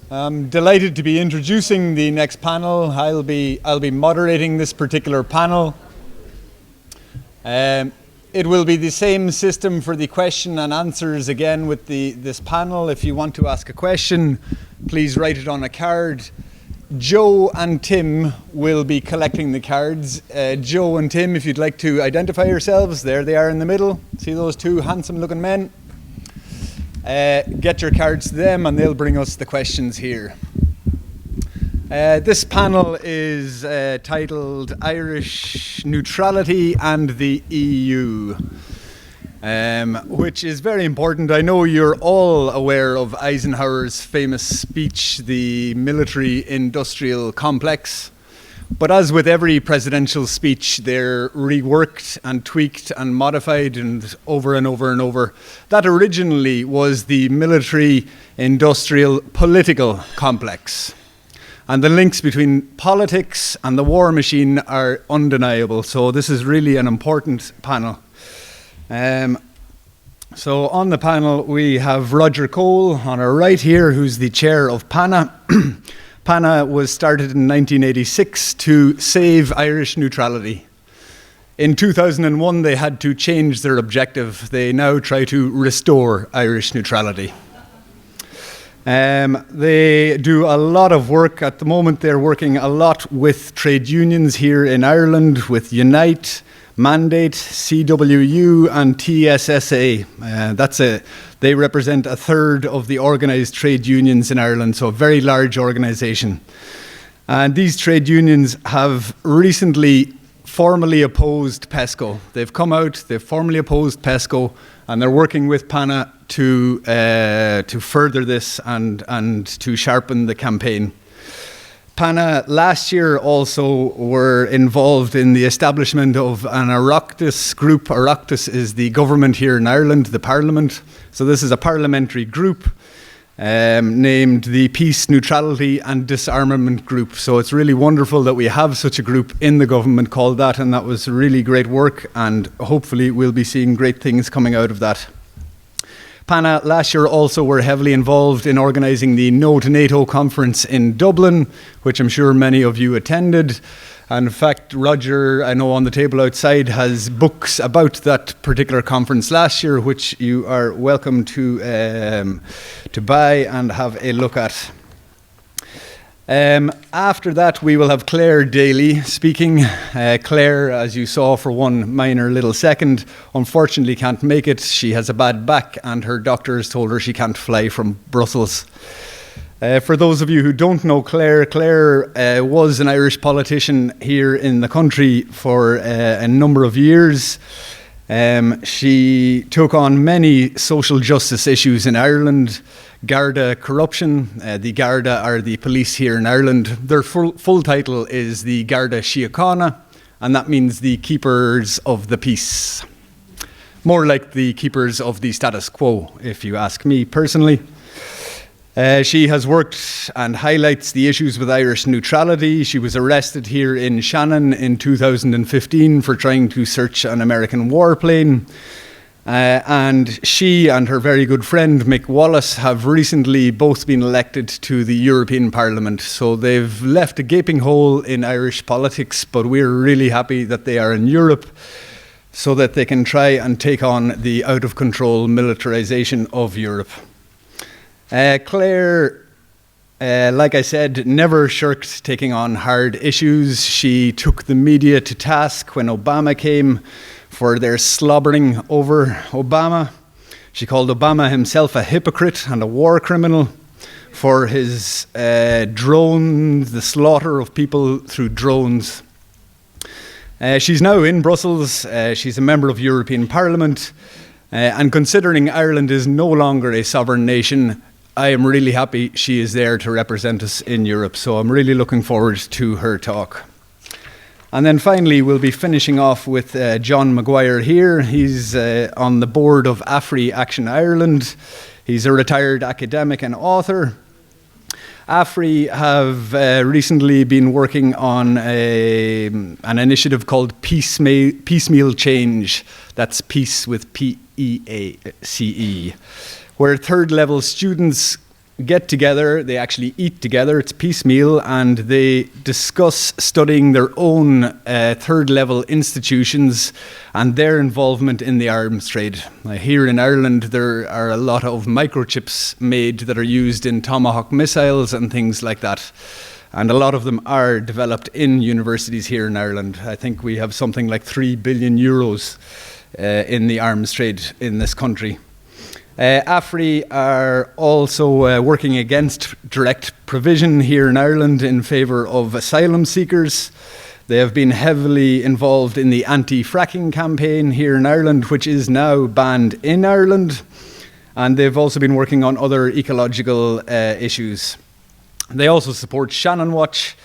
I'm delighted to be introducing the next panel. I'll be moderating this particular panel. It will be the same system for the question and answers again with this panel. If you want to ask a question, please write it on a card. Joe and Tim will be collecting the cards. Joe and Tim, if you'd like to identify yourselves, there they are in the middle. See those two handsome looking men? Get your cards to them and they'll bring us the questions here. This panel is titled Irish Neutrality and the EU, which is very important. I know you're all aware of Eisenhower's famous speech, the military-industrial complex. But as with every presidential speech, they're reworked and tweaked and modified and over and over and over. That originally was the military-industrial political complex. And the links between politics and the war machine are undeniable. So this is really an important panel. So on the panel, we have Roger Cole on our right here, who's the chair of PANA. PANA was started in 1986 to save Irish neutrality. In 2001, they had to change their objective. They now try to restore Irish neutrality. They do a lot of work. At the moment, they're working a lot with trade unions here in Ireland, with Unite, Mandate, CWU and TSSA. They represent a third of the organised trade unions in Ireland, so a very large organisation. And these trade unions have recently formally opposed PESCO. They've come out, they've formally opposed PESCO, and they're working with PANA to further this and to sharpen the campaign. PANA last year also were involved in the establishment of an Oireachtas group. Oireachtas is the government here in Ireland, the parliament. So this is a parliamentary group named the Peace, Neutrality and Disarmament Group. So it's really wonderful that we have such a group in the government called that, and that was really great work, and hopefully we'll be seeing great things coming out of that. PANA last year also were heavily involved in organising the No to NATO conference in Dublin, which I'm sure many of you attended. And in fact, Roger, I know on the table outside, has books about that particular conference last year, which you are welcome to buy and have a look at. After that, we will have Clare Daly speaking. Clare, as you saw for one minor little second, unfortunately can't make it. She has a bad back and her doctor has told her she can't fly from Brussels. For those of you who don't know Clare, Clare was an Irish politician here in the country for a number of years. She took on many social justice issues in Ireland. Garda corruption. The Garda are the police here in Ireland. Their full title is the Garda Síochána, and that means the keepers of the peace. More like the keepers of the status quo, if you ask me personally. She has worked and highlights the issues with Irish neutrality. She was arrested here in Shannon in 2015 for trying to search an American warplane. And she and her very good friend Mick Wallace have recently both been elected to the European Parliament. So they've left a gaping hole in Irish politics, but we're really happy that they are in Europe so that they can try and take on the out-of-control militarisation of Europe. Clare, like I said, never shirked taking on hard issues. She took the media to task when Obama came for their slobbering over Obama. She called Obama himself a hypocrite and a war criminal for his drones, the slaughter of people through drones. She's now in Brussels. She's a member of European Parliament. And considering Ireland is no longer a sovereign nation, I am really happy she is there to represent us in Europe. So I'm really looking forward to her talk. And then finally, we'll be finishing off with John Maguire here. He's on the board of AFRI Action Ireland. He's a retired academic and author. AFRI have recently been working on an initiative called Piecemeal Change. That's peace with P-E-A-C-E, where third level students get together, they actually eat together, it's piecemeal, and they discuss studying their own third level institutions and their involvement in the arms trade. Here in Ireland there are a lot of microchips made that are used in Tomahawk missiles and things like that. And a lot of them are developed in universities here in Ireland. I think we have something like 3 billion euros in the arms trade in this country. AFRI are also working against direct provision here in Ireland in favour of asylum seekers. They have been heavily involved in the anti-fracking campaign here in Ireland, which is now banned in Ireland. And they've also been working on other ecological issues. They also support Shannon Watch,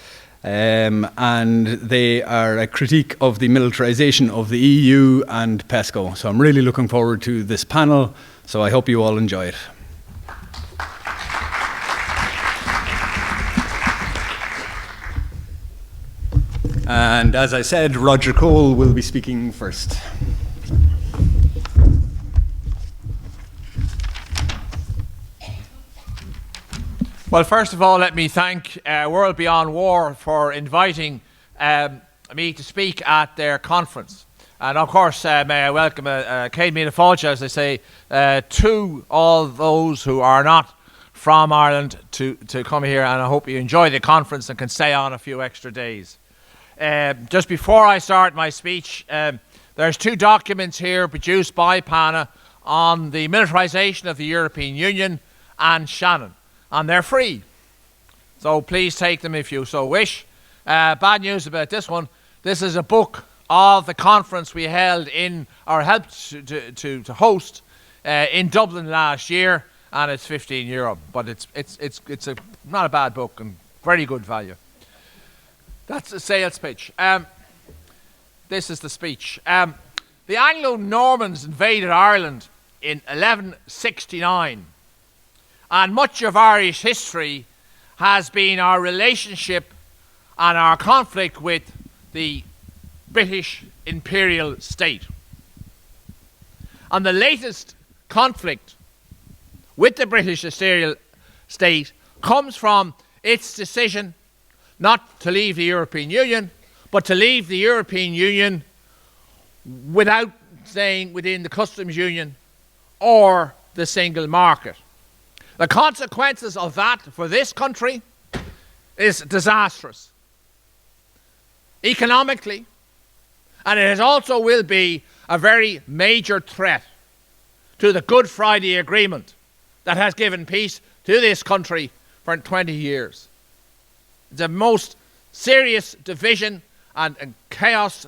and they are a critique of the militarisation of the EU and PESCO. So I'm really looking forward to this panel. So I hope you all enjoy it. And as I said, Roger Cole will be speaking first. Well, first of all, let me thank World Beyond War for inviting me to speak at their conference. And of course, may I welcome Céad Míle Fáilte, as they say, to all those who are not from Ireland to come here. And I hope you enjoy the conference and can stay on a few extra days. Just before I start my speech, there's 2 documents here produced by PANA on the militarisation of the European Union and Shannon. And they're free. So please take them if you so wish. Bad news about this one. This is a book of the conference we held in, or helped to host in Dublin last year, and it's €15. But it's not a bad book and very good value. That's a sales pitch. This is the speech. The Anglo-Normans invaded Ireland in 1169. And much of Irish history has been our relationship and our conflict with the British imperial state. And the latest conflict with the British imperial state comes from its decision not to leave the European Union, but to leave the European Union without staying within the customs union or the single market. The consequences of that for this country is disastrous. Economically, and it also will be a very major threat to the Good Friday Agreement that has given peace to this country for 20 years. It's the most serious division and chaos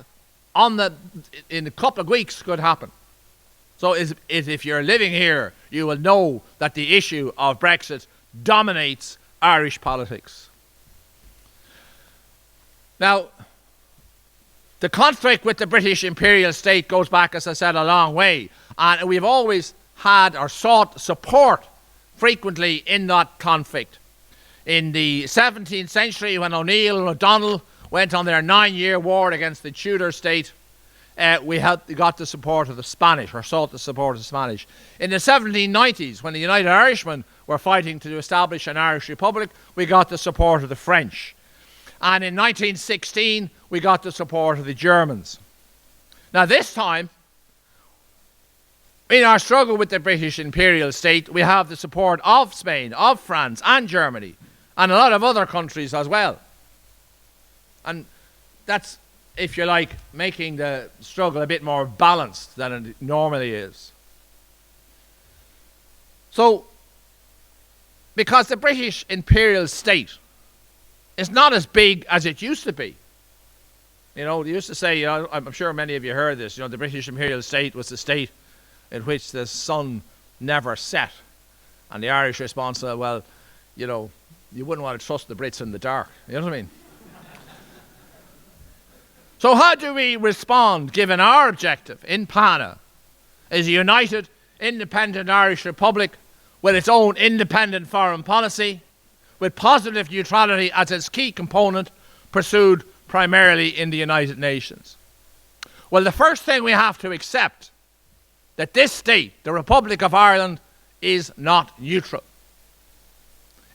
in a couple of weeks could happen. So if you're living here, you will know that the issue of Brexit dominates Irish politics. Now, the conflict with the British imperial state goes back, as I said, a long way. And we've always had or sought support frequently in that conflict. In the 17th century, when O'Neill and O'Donnell went on their 9-year war against the Tudor state, we got the support of the Spanish, or sought the support of the Spanish. In the 1790s, when the United Irishmen were fighting to establish an Irish Republic, we got the support of the French. And in 1916, we got the support of the Germans. Now this time, in our struggle with the British imperial state, we have the support of Spain, of France, and Germany, and a lot of other countries as well. And that's, if you like, making the struggle a bit more balanced than it normally is. So, because the British imperial state is not as big as it used to be. You know, they used to say, I'm sure many of you heard this, the British imperial state was the state in which the sun never set. And the Irish response, well, you wouldn't want to trust the Brits in the dark. You know what I mean? So how do we respond, given our objective in PANA is a united, independent Irish Republic with its own independent foreign policy, with positive neutrality as its key component, pursued primarily in the United Nations? Well, the first thing we have to accept that this state, the Republic of Ireland, is not neutral.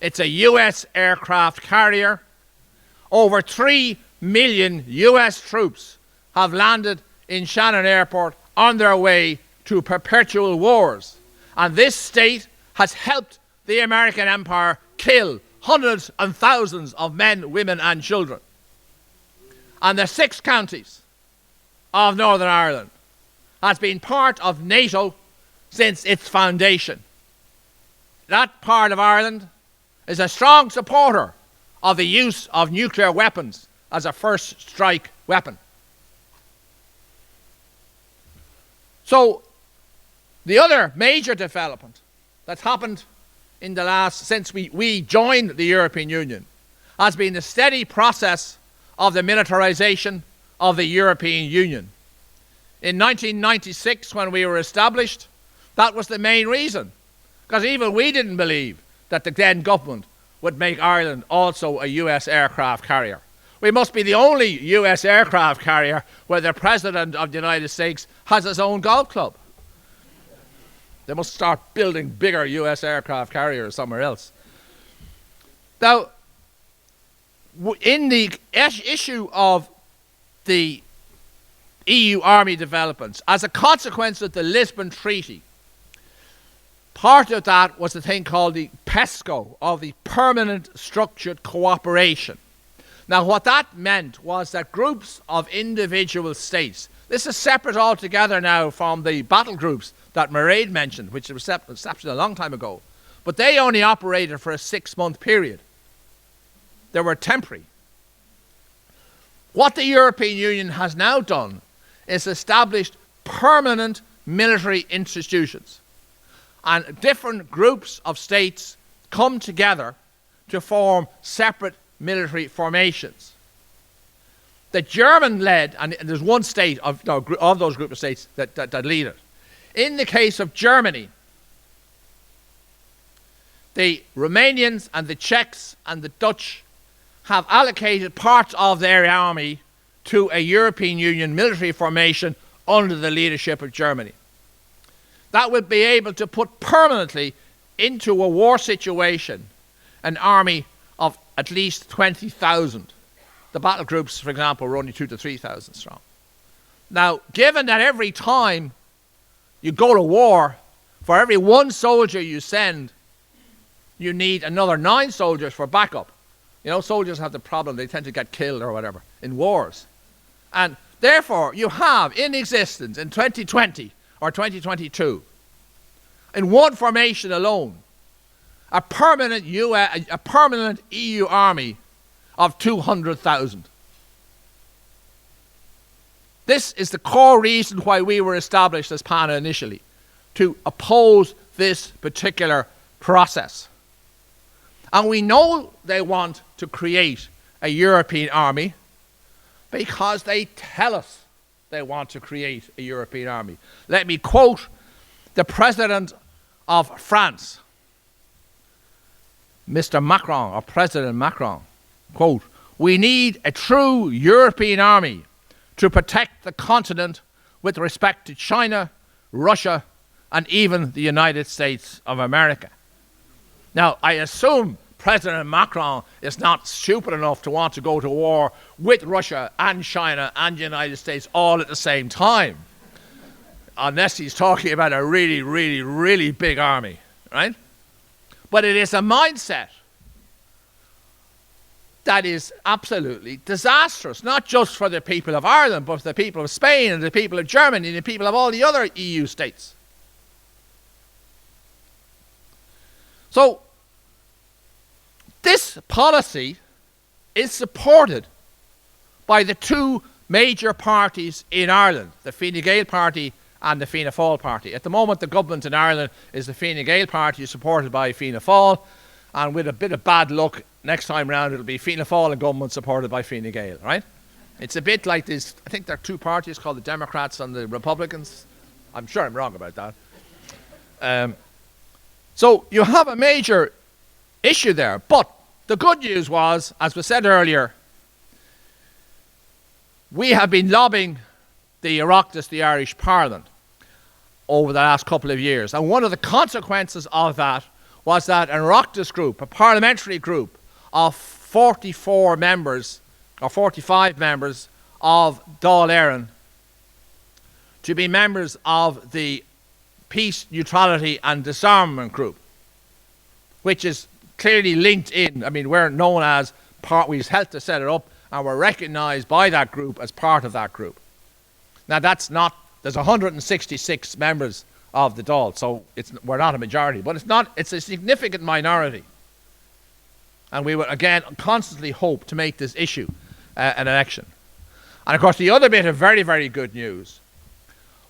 It's a US aircraft carrier. Over 3 million US troops have landed in Shannon Airport on their way to perpetual wars. And this state has helped the American empire kill hundreds and thousands of men, women and children. And the 6 counties of Northern Ireland has been part of NATO since its foundation. That part of Ireland is a strong supporter of the use of nuclear weapons as a first strike weapon. So, the other major development that's happened in the last, since we joined the European Union, has been the steady process of the militarization of the European Union. In 1996, when we were established, that was the main reason, because even we didn't believe that the then government would make Ireland also a US aircraft carrier. We must be the only US aircraft carrier where the President of the United States has his own golf club. They must start building bigger US aircraft carriers somewhere else. Now, in the issue of the EU army developments, as a consequence of the Lisbon Treaty, part of that was a thing called the PESCO, of the Permanent Structured Cooperation. Now, what that meant was that groups of individual states, this is separate altogether now from the battle groups that Mairead mentioned, which was established a long time ago, but they only operated for a 6-month period. They were temporary. What the European Union has now done is established permanent military institutions. And different groups of states come together to form separate military formations. The German-led, and there's one state of those group of states that lead it. In the case of Germany, the Romanians and the Czechs and the Dutch have allocated parts of their army to a European Union military formation under the leadership of Germany. That would be able to put permanently into a war situation an army of at least 20,000. The battle groups, for example, were only 2,000 to 3,000 strong. Now, given that every time you go to war, for every 1 soldier you send, you need another 9 soldiers for backup. You know, soldiers have the problem, they tend to get killed or whatever in wars. And therefore, you have in existence in 2020 or 2022, in one formation alone, a permanent EU army of 200,000. This is the core reason why we were established as PANA initially, to oppose this particular process. And we know they want to create a European army because they tell us they want to create a European army. Let me quote the President of France, Mr. Macron, or President Macron, quote, "We need a true European army to protect the continent with respect to China, Russia, and even the United States of America." Now, I assume President Macron is not stupid enough to want to go to war with Russia and China and the United States all at the same time, unless he's talking about a really, really, really big army, right? But it is a mindset that is absolutely disastrous, not just for the people of Ireland, but for the people of Spain and the people of Germany and the people of all the other EU states. So, this policy is supported by the 2 major parties in Ireland, the Fine Gael party and the Fianna Fáil party. At the moment, the government in Ireland is the Fine Gael party, supported by Fianna Fáil, and with a bit of bad luck, next time round it'll be Fianna Fáil and government supported by Fine Gael, right? It's a bit like this, I think there are 2 parties called the Democrats and the Republicans. I'm sure I'm wrong about that. So you have a major issue there. But the good news was, as was said earlier, we have been lobbying the Oireachtas, the Irish Parliament, over the last couple of years. And one of the consequences of that was that an Oireachtas group, a parliamentary group of 44 members or 45 members of Dáil Éireann to be members of the Peace, Neutrality and Disarmament group, which is clearly linked in. I mean, we're known as we helped to set it up, and we're recognised by that group as part of that group. Now, there's 166 members of the Dáil, so we're not a majority, but it's a significant minority. And we will, again, constantly hope to make this issue an election. And, of course, the other bit of very, very good news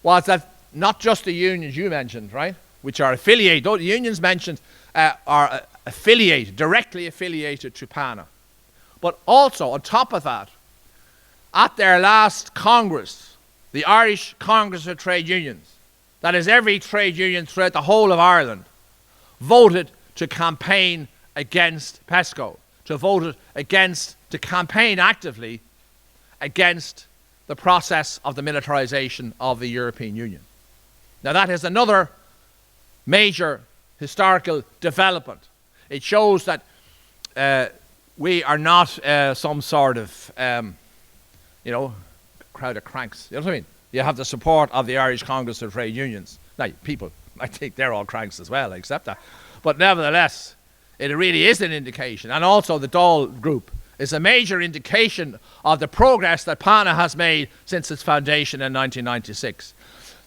was that not just the unions you mentioned, right, which are affiliated, the unions mentioned are directly affiliated to PANA. But also, on top of that, at their last Congress, the Irish Congress of Trade Unions, that is every trade union throughout the whole of Ireland, voted to campaign against PESCO, to campaign actively against the process of the militarisation of the European Union. Now, that is another major historical development. It shows that we are not some sort of, crowd of cranks. You know what I mean? You have the support of the Irish Congress of Trade Unions. Now, people, I think they're all cranks as well, I accept that. But nevertheless, it really is an indication. And also the Dáil group is a major indication of the progress that PANA has made since its foundation in 1996.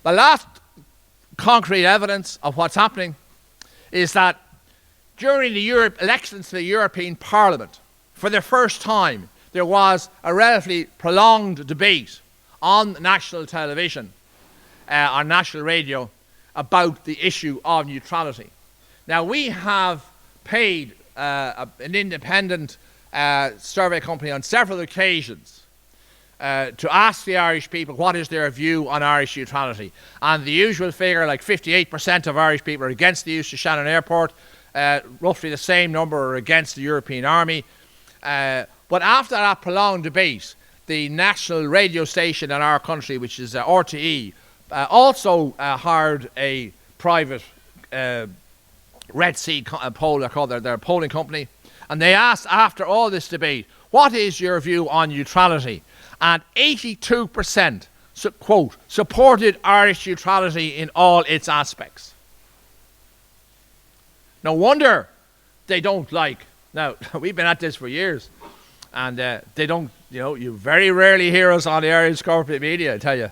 The last concrete evidence of what's happening is that during the elections to the European Parliament, for the first time, there was a relatively prolonged debate on national television, on national radio, about the issue of neutrality. Now, we have paid an independent survey company on several occasions to ask the Irish people what is their view on Irish neutrality. And the usual figure, like 58% of Irish people are against the use of Shannon Airport, roughly the same number are against the European Army. But after that prolonged debate, the national radio station in our country, which is RTE, also hired a private Red Sea poll, they're called their polling company, and they asked after all this debate, what is your view on neutrality? And 82%, quote, supported Irish neutrality in all its aspects. No wonder they don't like. Now, we've been at this for years, and they don't, you very rarely hear us on the Irish corporate media, I tell you.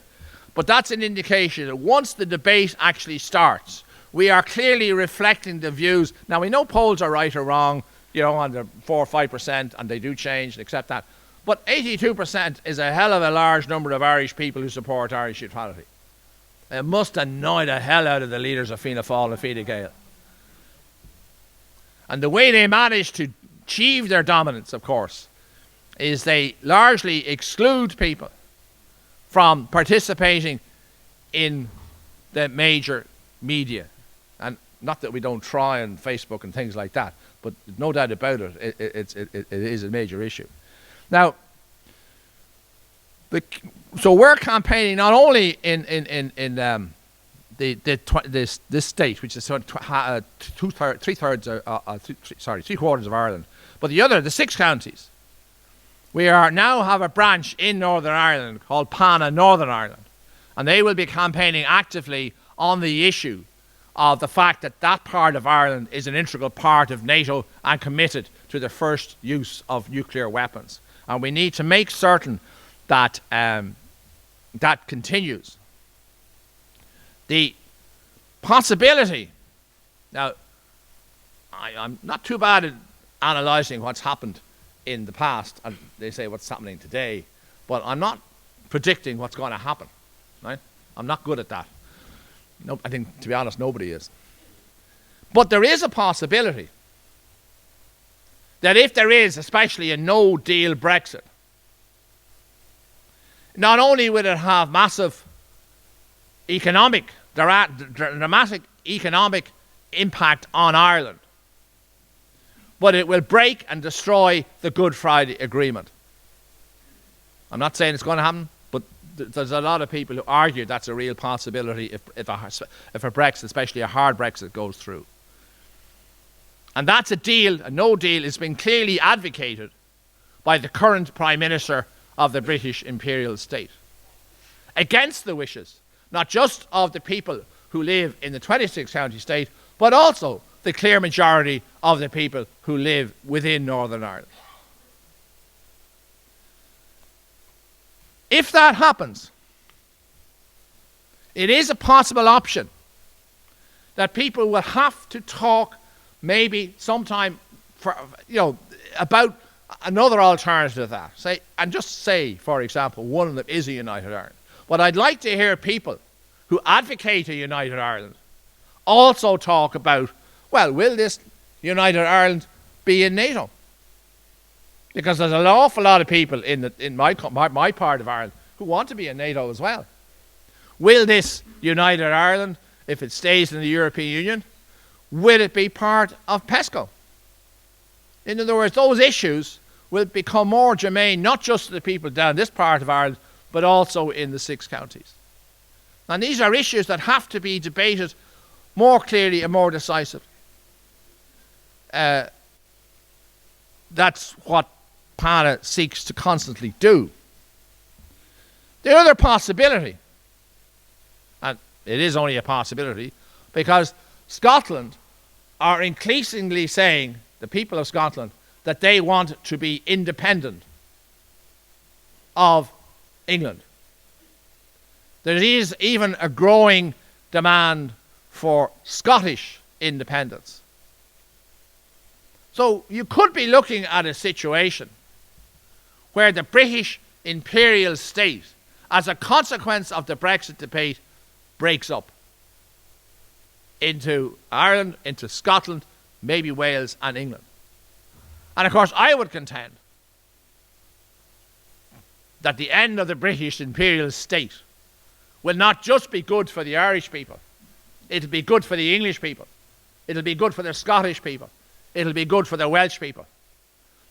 But that's an indication that once the debate actually starts, we are clearly reflecting the views. Now, we know polls are right or wrong, on the 4 or 5%, and they do change, accept that. But 82% is a hell of a large number of Irish people who support Irish neutrality. It must annoy the hell out of the leaders of Fianna Fáil and Fine Gael. And the way they manage to achieve their dominance, of course, is they largely exclude people from participating in the major media. And not that we don't try on Facebook and things like that, but no doubt about it, it is a major issue. Now, so we're campaigning not only in this state, which is three-quarters of Ireland, but the 6 counties. We now have a branch in Northern Ireland called PANA Northern Ireland, and they will be campaigning actively on the issue of the fact that that part of Ireland is an integral part of NATO and committed to the first use of nuclear weapons. And we need to make certain that that continues. The possibility, now, I'm not too bad at analysing what's happened in the past, and they say what's happening today, but I'm not predicting what's going to happen, right? I'm not good at that. No, I think, to be honest, nobody is. But there is a possibility that if there is, especially a no-deal Brexit, not only will it have massive dramatic economic impact on Ireland, but it will break and destroy the Good Friday Agreement. I'm not saying it's going to happen, but there's a lot of people who argue that's a real possibility if a Brexit, especially a hard Brexit, goes through. And that's a deal, a no deal, has been clearly advocated by the current Prime Minister of the British Imperial State, against the wishes, not just of the people who live in the 26 county state, but also the clear majority of the people who live within Northern Ireland. If that happens, it is a possible option that people will have to talk maybe sometime about another alternative to that. Say, for example, one of them is a United Ireland. But I'd like to hear people who advocate a United Ireland also talk about, well, will this United Ireland be in NATO? Because there's an awful lot of people in my part of Ireland who want to be in NATO as well. Will this United Ireland, if it stays in the European Union, will it be part of PESCO? In other words, those issues will become more germane, not just to the people down this part of Ireland, but also in the 6 counties. And these are issues that have to be debated more clearly and more decisively. That's what PANA seeks to constantly do. The other possibility, and it is only a possibility, because Scotland are increasingly saying, the people of Scotland, that they want to be independent of England. There is even a growing demand for Scottish independence. So you could be looking at a situation where the British imperial state, as a consequence of the Brexit debate, breaks up into Ireland, into Scotland, maybe Wales and England. And of course, I would contend that the end of the British imperial state will not just be good for the Irish people. It'll be good for the English people. It'll be good for the Scottish people. It'll be good for the Welsh people.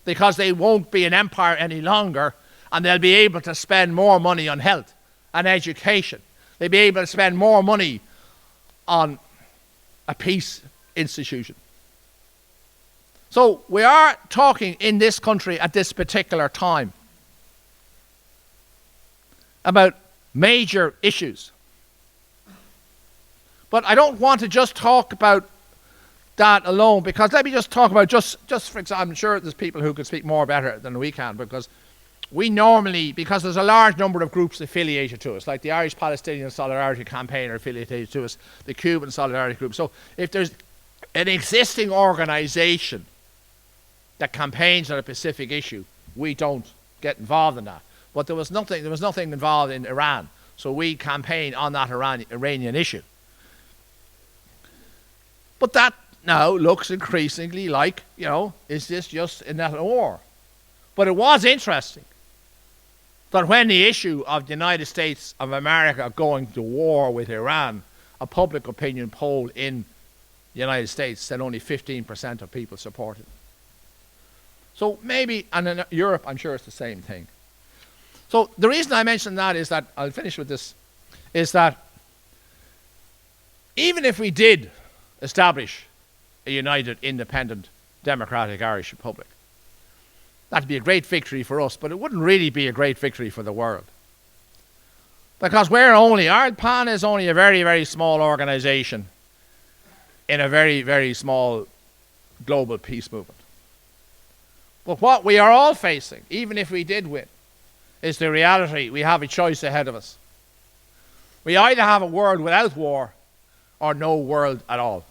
Because they won't be an empire any longer, and they'll be able to spend more money on health and education. They'll be able to spend more money on a peace institution. So we are talking in this country at this particular time about major issues. But I don't want to just talk about that alone, because let me just talk about just for example, I'm sure there's people who could speak more better than we can, because we normally, because there's a large number of groups affiliated to us, like the Irish Palestinian Solidarity Campaign are affiliated to us, the Cuban Solidarity Group. So if there's an existing organisation that campaigns on a specific issue, we don't get involved in that. But there was nothing involved in Iran, so we campaign on that Iranian issue. But that now looks increasingly like, is this just in that war? But it was interesting that when the issue of the United States of America going to war with Iran, a public opinion poll in the United States said only 15% of people supported it. So maybe, and in Europe, I'm sure it's the same thing. So the reason I mention that is that, I'll finish with this, is that even if we did establish a united, independent, democratic Irish Republic, that'd be a great victory for us, but it wouldn't really be a great victory for the world. Because PAN is only a very, very small organisation in a very, very small global peace movement. But what we are all facing, even if we did win, is the reality we have a choice ahead of us. We either have a world without war or no world at all.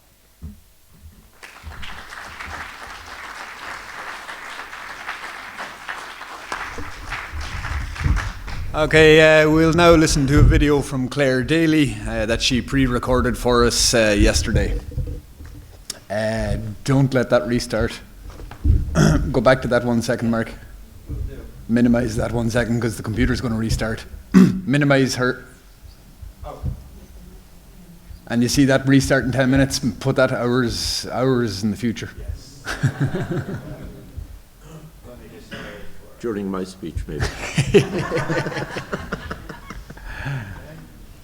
Okay, we'll now listen to a video from Clare Daly that she pre-recorded for us yesterday. Don't let that restart. Go back to that 1 second, Mark. Minimize that 1 second because the computer's going to restart. Minimize her. And you see that restart in 10 minutes, put that hours in the future. Yes. During my speech, maybe.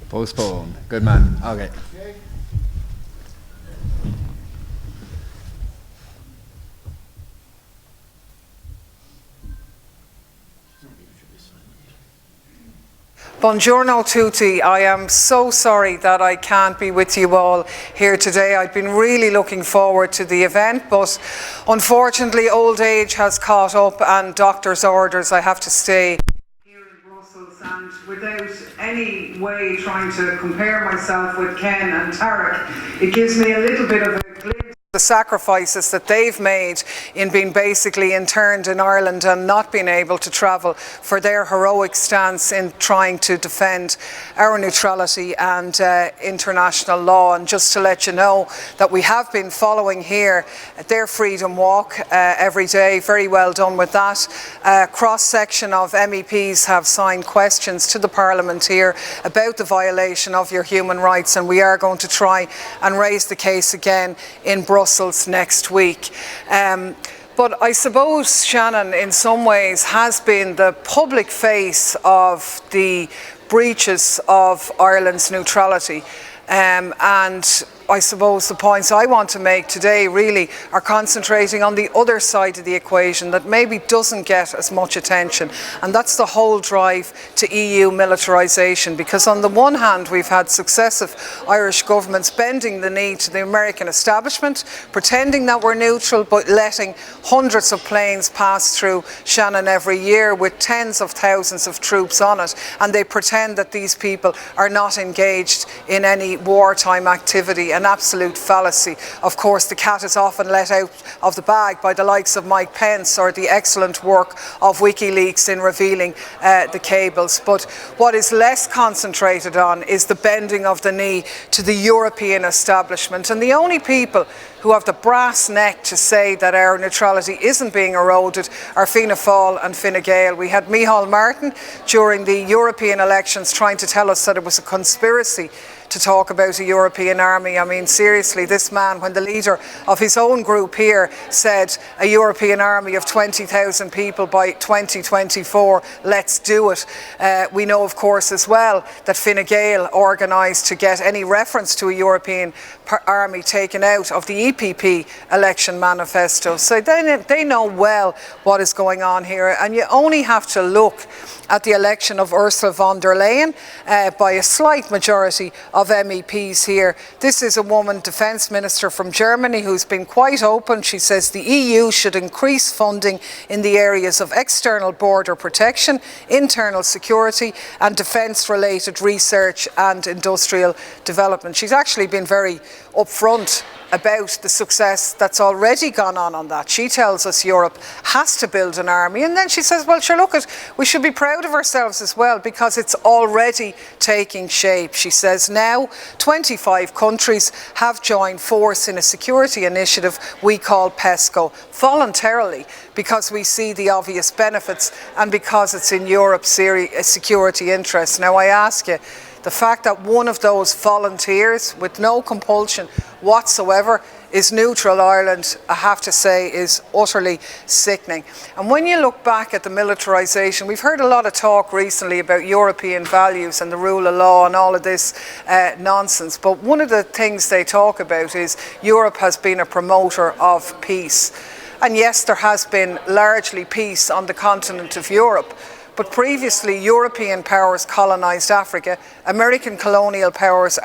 Postpone. Good man. Okay. Buongiorno tutti. I am so sorry that I can't be with you all here today. I've been really looking forward to the event, but unfortunately old age has caught up and doctor's orders. I have to stay here in Brussels, and without any way trying to compare myself with Ken and Tarek, it gives me a little bit of a glimpse the sacrifices that they've made in being basically interned in Ireland and not being able to travel, for their heroic stance in trying to defend our neutrality and international law. And just to let you know that we have been following here their Freedom Walk every day. Very well done with that. A cross-section of MEPs have signed questions to the Parliament here about the violation of your human rights, and we are going to try and raise the case again in Brussels next week. But I suppose Shannon in some ways has been the public face of the breaches of Ireland's neutrality, and I suppose the points I want to make today really are concentrating on the other side of the equation that maybe doesn't get as much attention, and that's the whole drive to EU militarisation. Because on the one hand we've had successive Irish governments bending the knee to the American establishment, pretending that we're neutral but letting hundreds of planes pass through Shannon every year with tens of thousands of troops on it, and they pretend that these people are not engaged in any wartime activity. An absolute fallacy. Of course, the cat is often let out of the bag by the likes of Mike Pence or the excellent work of WikiLeaks in revealing the cables. But what is less concentrated on is the bending of the knee to the European establishment. And the only people who have the brass neck to say that our neutrality isn't being eroded are Fianna Fáil and Fine Gael. We had Micheál Martin during the European elections trying to tell us that it was a conspiracy to talk about a European army. I mean, seriously, this man, when the leader of his own group here said a European army of 20,000 people by 2024, let's do it. We know, of course, as well that Fine Gael organised to get any reference to a European army taken out of the EPP election manifesto. So they know well what is going on here, and you only have to look at the election of Ursula von der Leyen by a slight majority of MEPs here. This is a woman, Defence Minister from Germany, who's been quite open. She says the EU should increase funding in the areas of external border protection, internal security and defence-related research and industrial development. She's actually been very upfront about the success that's already gone on that. She tells us Europe has to build an army, and then she says, well, sure, look, we should be proud of ourselves as well because it's already taking shape. She says now 25 countries have joined force in a security initiative we call PESCO, voluntarily, because we see the obvious benefits and because it's in Europe's security interests. Now I ask you, the fact that one of those volunteers, with no compulsion whatsoever, is neutral Ireland, I have to say, is utterly sickening. And when you look back at the militarisation, we've heard a lot of talk recently about European values and the rule of law and all of this nonsense. But one of the things they talk about is Europe has been a promoter of peace. And yes, there has been largely peace on the continent of Europe. But previously, European powers colonised Africa. American colonial powers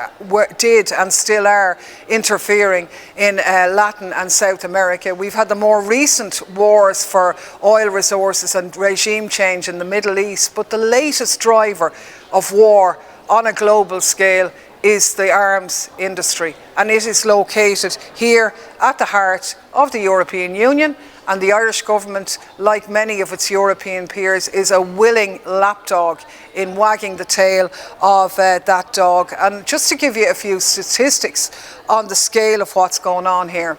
did and still are interfering in Latin and South America. We've had the more recent wars for oil resources and regime change in the Middle East. But the latest driver of war on a global scale is the arms industry. And it is located here at the heart of the European Union. And the Irish government, like many of its European peers, is a willing lapdog in wagging the tail of that dog. And just to give you a few statistics on the scale of what's going on here.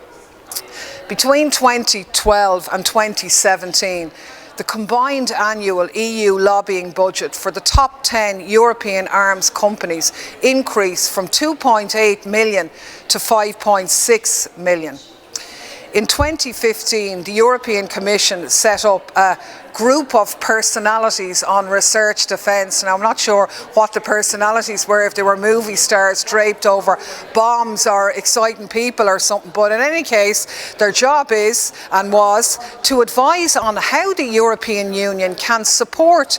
Between 2012 and 2017, the combined annual EU lobbying budget for the top 10 European arms companies increased from 2.8 million to 5.6 million. In 2015, the European Commission set up a group of personalities on research defence. Now, I'm not sure what the personalities were, if they were movie stars draped over bombs or exciting people or something, but in any case, their job is and was to advise on how the European Union can support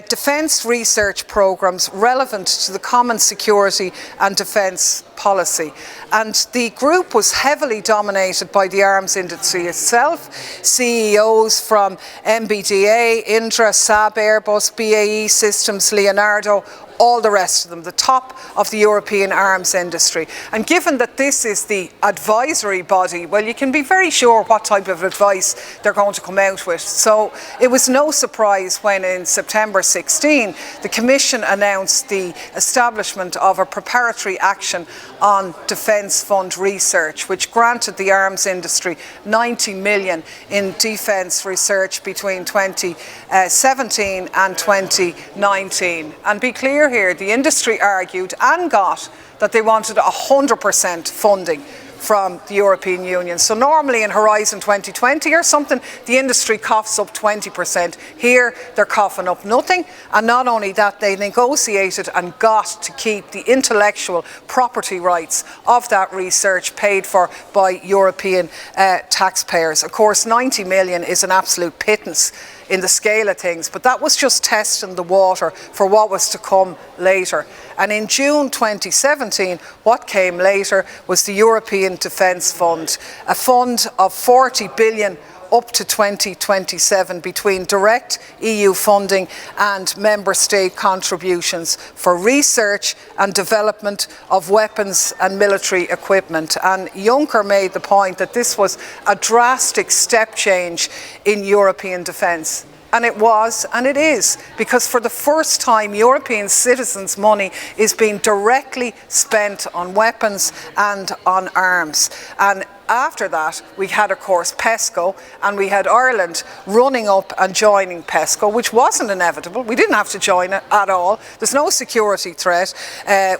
defence research programmes relevant to the common security and defence policy. And the group was heavily dominated by the arms industry itself, CEOs from MBDA, Indra, Saab, Airbus, BAE Systems, Leonardo, all the rest of them, the top of the European arms industry. And given that this is the advisory body, well, you can be very sure what type of advice they're going to come out with. So it was no surprise when in September 16, the Commission announced the establishment of a preparatory action on defence fund research, which granted the arms industry 90 million in defence research between 2017 and 2019. And be clear here, the industry argued and got that they wanted 100% funding from the European Union. So normally in Horizon 2020 or something, the industry coughs up 20%. Here, they're coughing up nothing. And not only that, they negotiated and got to keep the intellectual property rights of that research paid for by European taxpayers. Of course, 90 million is an absolute pittance in the scale of things, but that was just testing the water for what was to come later. And in June 2017, what came later was the European Defence Fund, a fund of 40 billion up to 2027 between direct EU funding and member state contributions for research and development of weapons and military equipment. And Juncker made the point that this was a drastic step change in European defence. And it was, and it is, because for the first time, European citizens' money is being directly spent on weapons and on arms. And after that, we had, of course, PESCO, and we had Ireland running up and joining PESCO, which wasn't inevitable. We didn't have to join it at all. There's no security threat.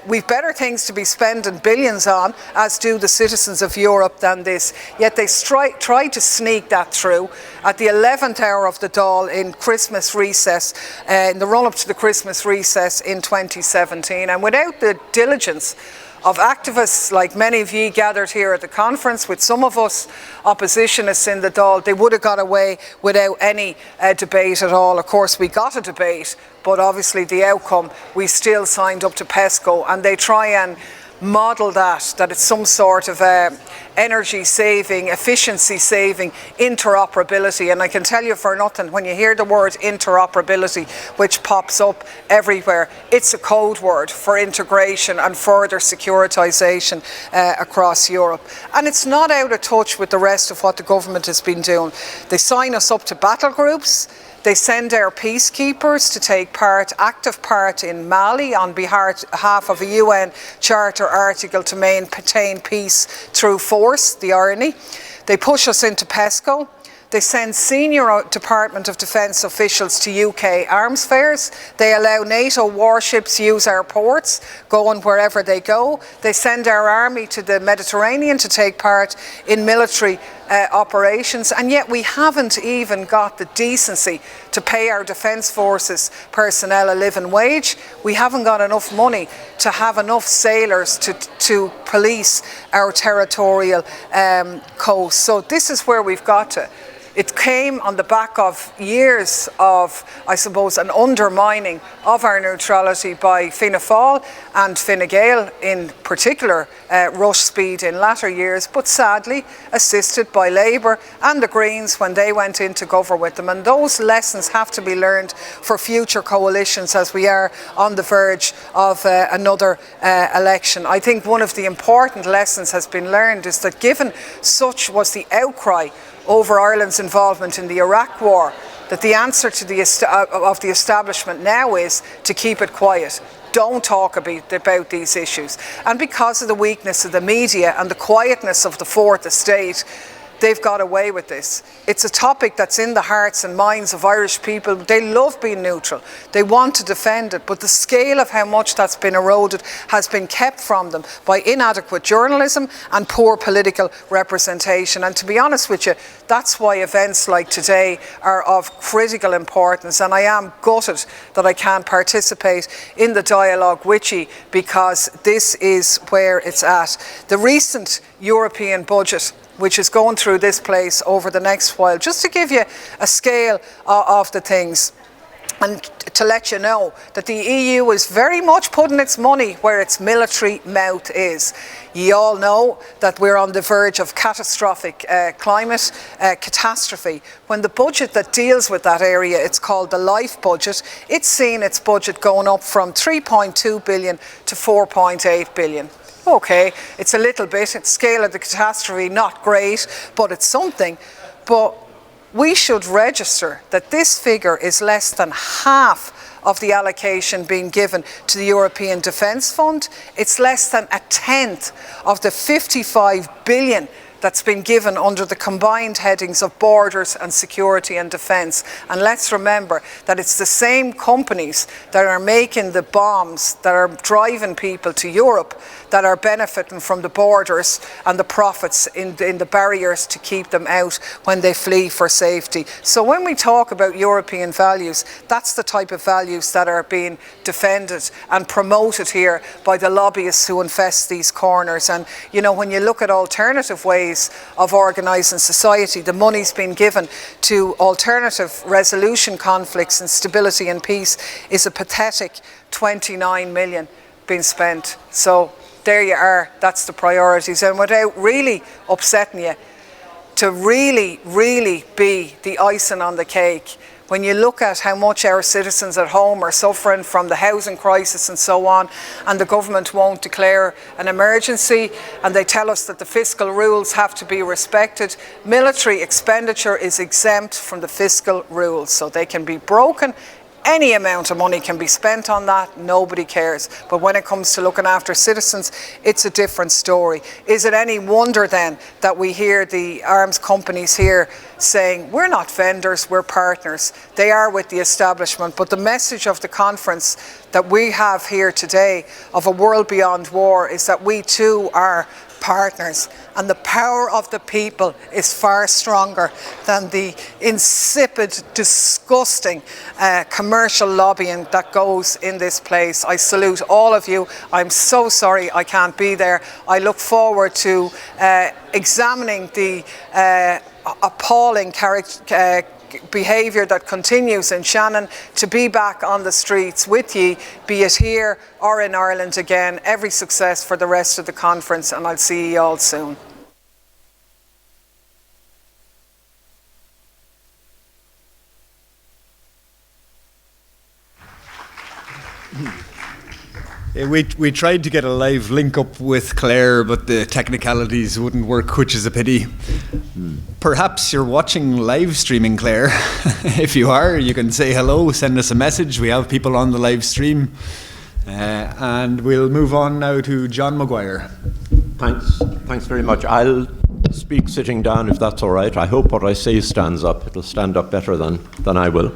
We've better things to be spending billions on, as do the citizens of Europe, than this. Yet they tried to sneak that through at the 11th hour of the Dáil in Christmas recess, in the run-up to the Christmas recess in 2017. And without the diligence of activists like many of you gathered here at the conference, with some of us oppositionists in the Dáil, they would have got away without any debate at all. Of course, we got a debate, but obviously the outcome, we still signed up to PESCO, and they try and model that it's some sort of energy saving, efficiency saving, interoperability. And I can tell you for nothing, when you hear the word interoperability, which pops up everywhere, it's a code word for integration and further securitisation across Europe. And it's not out of touch with the rest of what the government has been doing. They sign us up to battle groups. They send our peacekeepers to take active part in Mali on behalf of a UN Charter article to maintain peace through force, the irony. They push us into PESCO. They send senior Department of Defence officials to UK arms fairs. They allow NATO warships use our ports, going wherever they go. They send our army to the Mediterranean to take part in military operations, and yet we haven't even got the decency to pay our defence forces personnel a living wage. We haven't got enough money to have enough sailors to police our territorial coast. So this is where we've got to. It came on the back of years of, I suppose, an undermining of our neutrality by Fianna Fáil and Fine Gael in particular, rush speed in latter years, but sadly assisted by Labour and the Greens when they went in to govern with them. And those lessons have to be learned for future coalitions as we are on the verge of another election. I think one of the important lessons has been learned is that given such was the outcry over Ireland's involvement in the Iraq war, that the answer to the establishment now is to keep it quiet. Don't talk about these issues. And because of the weakness of the media and the quietness of the Fourth Estate, they've got away with this. It's a topic that's in the hearts and minds of Irish people. They love being neutral. They want to defend it, but the scale of how much that's been eroded has been kept from them by inadequate journalism and poor political representation. And to be honest with you, that's why events like today are of critical importance, and I am gutted that I can't participate in the dialogue with you, because this is where it's at. The recent European budget, which is going through this place over the next while, just to give you a scale of the things, and to let you know that the EU is very much putting its money where its military mouth is. You all know that we're on the verge of catastrophic climate catastrophe. When the budget that deals with that area, it's called the LIFE budget, it's seen its budget going up from 3.2 billion to 4.8 billion. Okay, it's a little bit, it's scale of the catastrophe, not great, but it's something. But we should register that this figure is less than half of the allocation being given to the European Defence Fund. It's less than a tenth of the 55 billion that's been given under the combined headings of borders and security and defence. And let's remember that it's the same companies that are making the bombs that are driving people to Europe that are benefiting from the borders and the profits in the barriers to keep them out when they flee for safety. So when we talk about European values, that's the type of values that are being defended and promoted here by the lobbyists who infest these corners. And you know, when you look at alternative ways of organising society, the money's been given to alternative resolution conflicts and stability and peace is a pathetic 29 million being spent. So there you are, that's the priorities. And without really upsetting you, to really, really be the icing on the cake, when you look at how much our citizens at home are suffering from the housing crisis and so on, and the government won't declare an emergency, and they tell us that the fiscal rules have to be respected, military expenditure is exempt from the fiscal rules, so they can be broken. Any amount of money can be spent on that, nobody cares. But when it comes to looking after citizens, it's a different story. Is it any wonder then that we hear the arms companies here saying, we're not vendors, we're partners. They are with the establishment, but the message of the conference that we have here today of a world beyond war is that we too are partners, and the power of the people is far stronger than the insipid, disgusting commercial lobbying that goes in this place. I salute all of you. I'm so sorry I can't be there. I look forward to examining the appalling behaviour that continues in Shannon, to be back on the streets with ye, be it here or in Ireland again. Every success for the rest of the conference, and I'll see you all soon. We tried to get a live link up with Clare, but the technicalities wouldn't work, which is a pity. Perhaps you're watching live streaming, Clare. If you are, you can say hello, send us a message. We have people on the live stream. And we'll move on now to John Maguire. Thanks very much. I'll speak sitting down if that's all right. I hope what I say stands up. It'll stand up better than I will.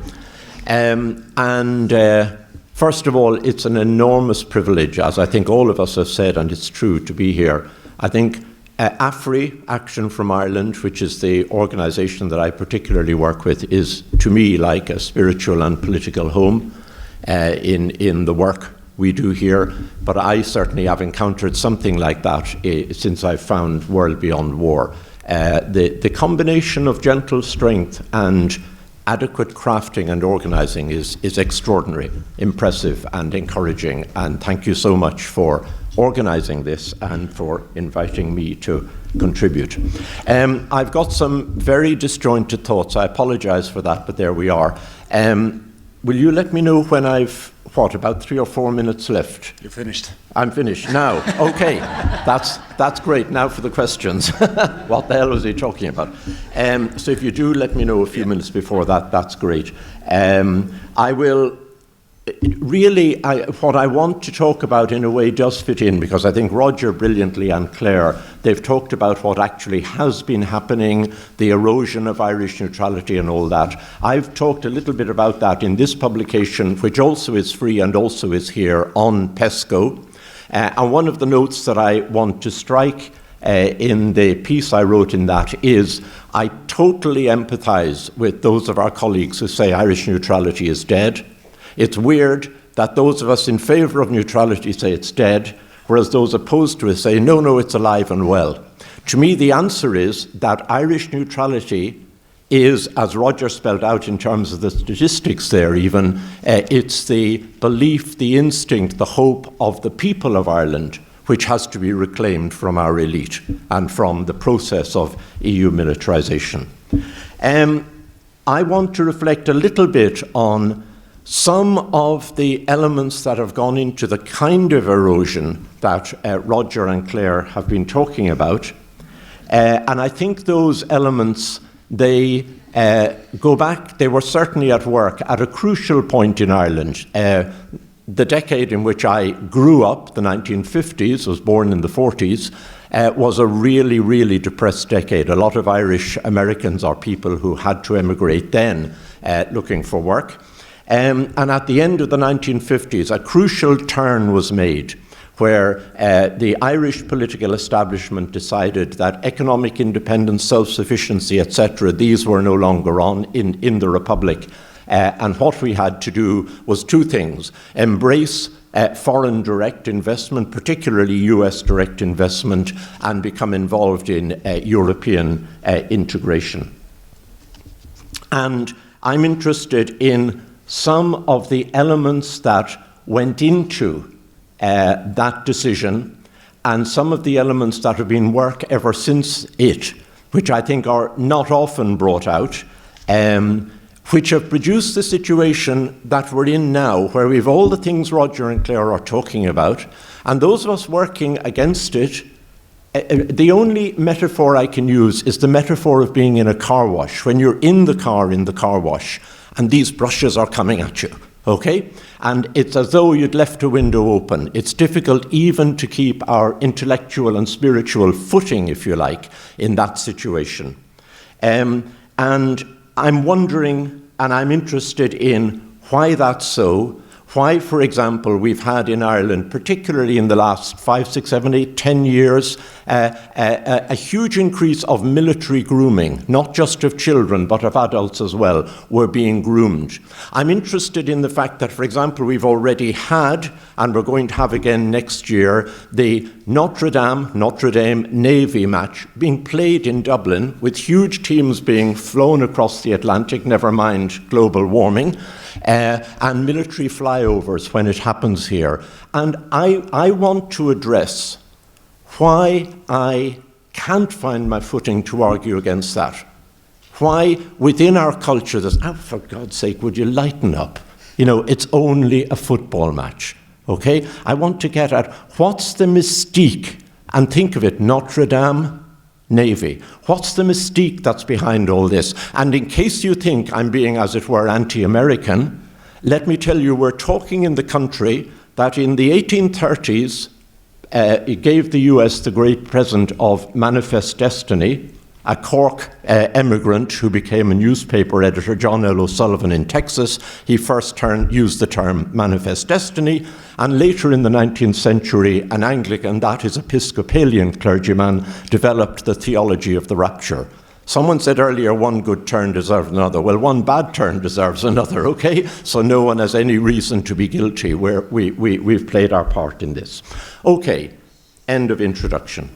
First of all, it's an enormous privilege, as I think all of us have said, and it's true, to be here. I think AFRI, Action from Ireland, which is the organisation that I particularly work with, is to me like a spiritual and political home in the work we do here. But I certainly have encountered something like that since I found World Beyond War. The combination of gentle strength and adequate crafting and organising is extraordinary, impressive and encouraging, and thank you so much for organising this and for inviting me to contribute. I've got some very disjointed thoughts. I apologise for that, but there we are. Will you let me know when I've, about 3 or 4 minutes left? You're finished. I'm finished now. Okay, that's great. Now for the questions. What the hell was he talking about? So if you do let me know a few minutes before that, that's great. I will really, what I want to talk about in a way does fit in, because I think Roger brilliantly and Clare, they've talked about what actually has been happening, the erosion of Irish neutrality and all that. I've talked a little bit about that in this publication, which also is free and also is here on PESCO. And one of the notes that I want to strike in the piece I wrote in that is, I totally empathise with those of our colleagues who say Irish neutrality is dead. It's weird that those of us in favour of neutrality say it's dead, whereas those opposed to it say, no, no, it's alive and well. To me, the answer is that Irish neutrality is, as Roger spelled out in terms of the statistics there even, it's the belief, the instinct, the hope of the people of Ireland, which has to be reclaimed from our elite and from the process of EU militarisation. I want to reflect a little bit on some of the elements that have gone into the kind of erosion that Roger and Clare have been talking about. And I think those elements, they go back, they were certainly at work at a crucial point in Ireland. The decade in which I grew up, the 1950s, was born in the 40s, was a really, really depressed decade. A lot of Irish Americans are people who had to emigrate then looking for work. And at the end of the 1950s, a crucial turn was made where the Irish political establishment decided that economic independence, self-sufficiency, etc., these were no longer on in the Republic. And what we had to do was two things: embrace foreign direct investment, particularly US direct investment, and become involved in European integration. And I'm interested in some of the elements that went into that decision, and some of the elements that have been work ever since it, which I think are not often brought out, which have produced the situation that we're in now, where we've all the things Roger and Clare are talking about, and those of us working against it, the only metaphor I can use is the metaphor of being in a car wash. When you're in the car wash, and these brushes are coming at you, okay? And it's as though you'd left a window open. It's difficult even to keep our intellectual and spiritual footing, if you like, in that situation. And I'm wondering, and I'm interested in why that's so. Why, for example, we've had in Ireland, particularly in the last 5, 6, 7, 8, 10 years, a huge increase of military grooming, not just of children, but of adults as well, were being groomed. I'm interested in the fact that, for example, we've already had, and we're going to have again next year, the Notre Dame Navy match being played in Dublin, with huge teams being flown across the Atlantic, never mind global warming, and military flyovers when it happens here. And I want to address why I can't find my footing to argue against that. Why within our culture there's, oh, for God's sake, would you lighten up? You know, it's only a football match, okay? I want to get at what's the mystique, and think of it, Notre Dame Navy. What's the mystique that's behind all this? And in case you think I'm being, as it were, anti-American, let me tell you, we're talking in the country that in the 1830s, it gave the US the great present of Manifest Destiny, a Cork emigrant who became a newspaper editor, John L. O'Sullivan in Texas. He first used the term Manifest Destiny, and later in the 19th century, an Anglican, that is Episcopalian clergyman, developed the theology of the rapture. Someone said earlier one good turn deserves another. Well, one bad turn deserves another, okay? So no one has any reason to be guilty. We've played our part in this. Okay, end of introduction.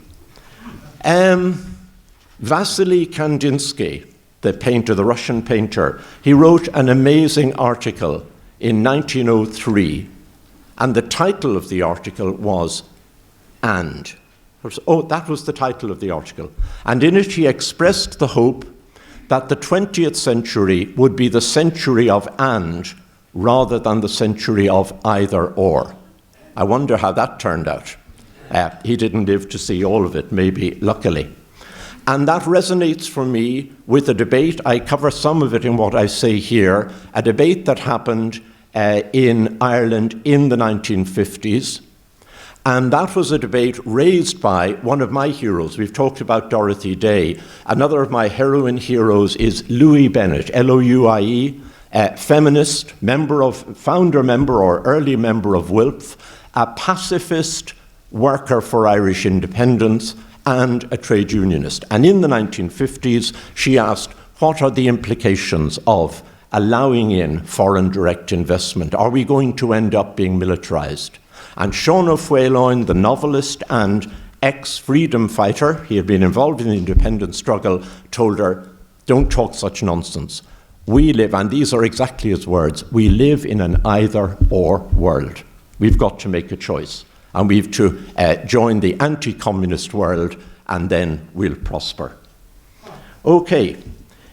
Vasily Kandinsky, the painter, the Russian painter, he wrote an amazing article in 1903, and the title of the article was "And." Oh, that was the title of the article. And in it he expressed the hope that the 20th century would be the century of "and" rather than the century of "either or." I wonder how that turned out. He didn't live to see all of it, maybe luckily. And that resonates for me with a debate. I cover some of it in what I say here, a debate that happened in Ireland in the 1950s. And that was a debate raised by one of my heroes. We've talked about Dorothy Day. Another of my heroine heroes is Louis Bennett, L-O-U-I-E, feminist, founder member or early member of WILPF, a pacifist worker for Irish independence, and a trade unionist. And in the 1950s, she asked, what are the implications of allowing in foreign direct investment? Are we going to end up being militarized? And Sean O'Faolain, the novelist and ex-freedom fighter, he had been involved in the independence struggle, told her, don't talk such nonsense. We live, and these are exactly his words, we live in an either-or world. We've got to make a choice. And we've to join the anti-communist world, and then we'll prosper. Okay,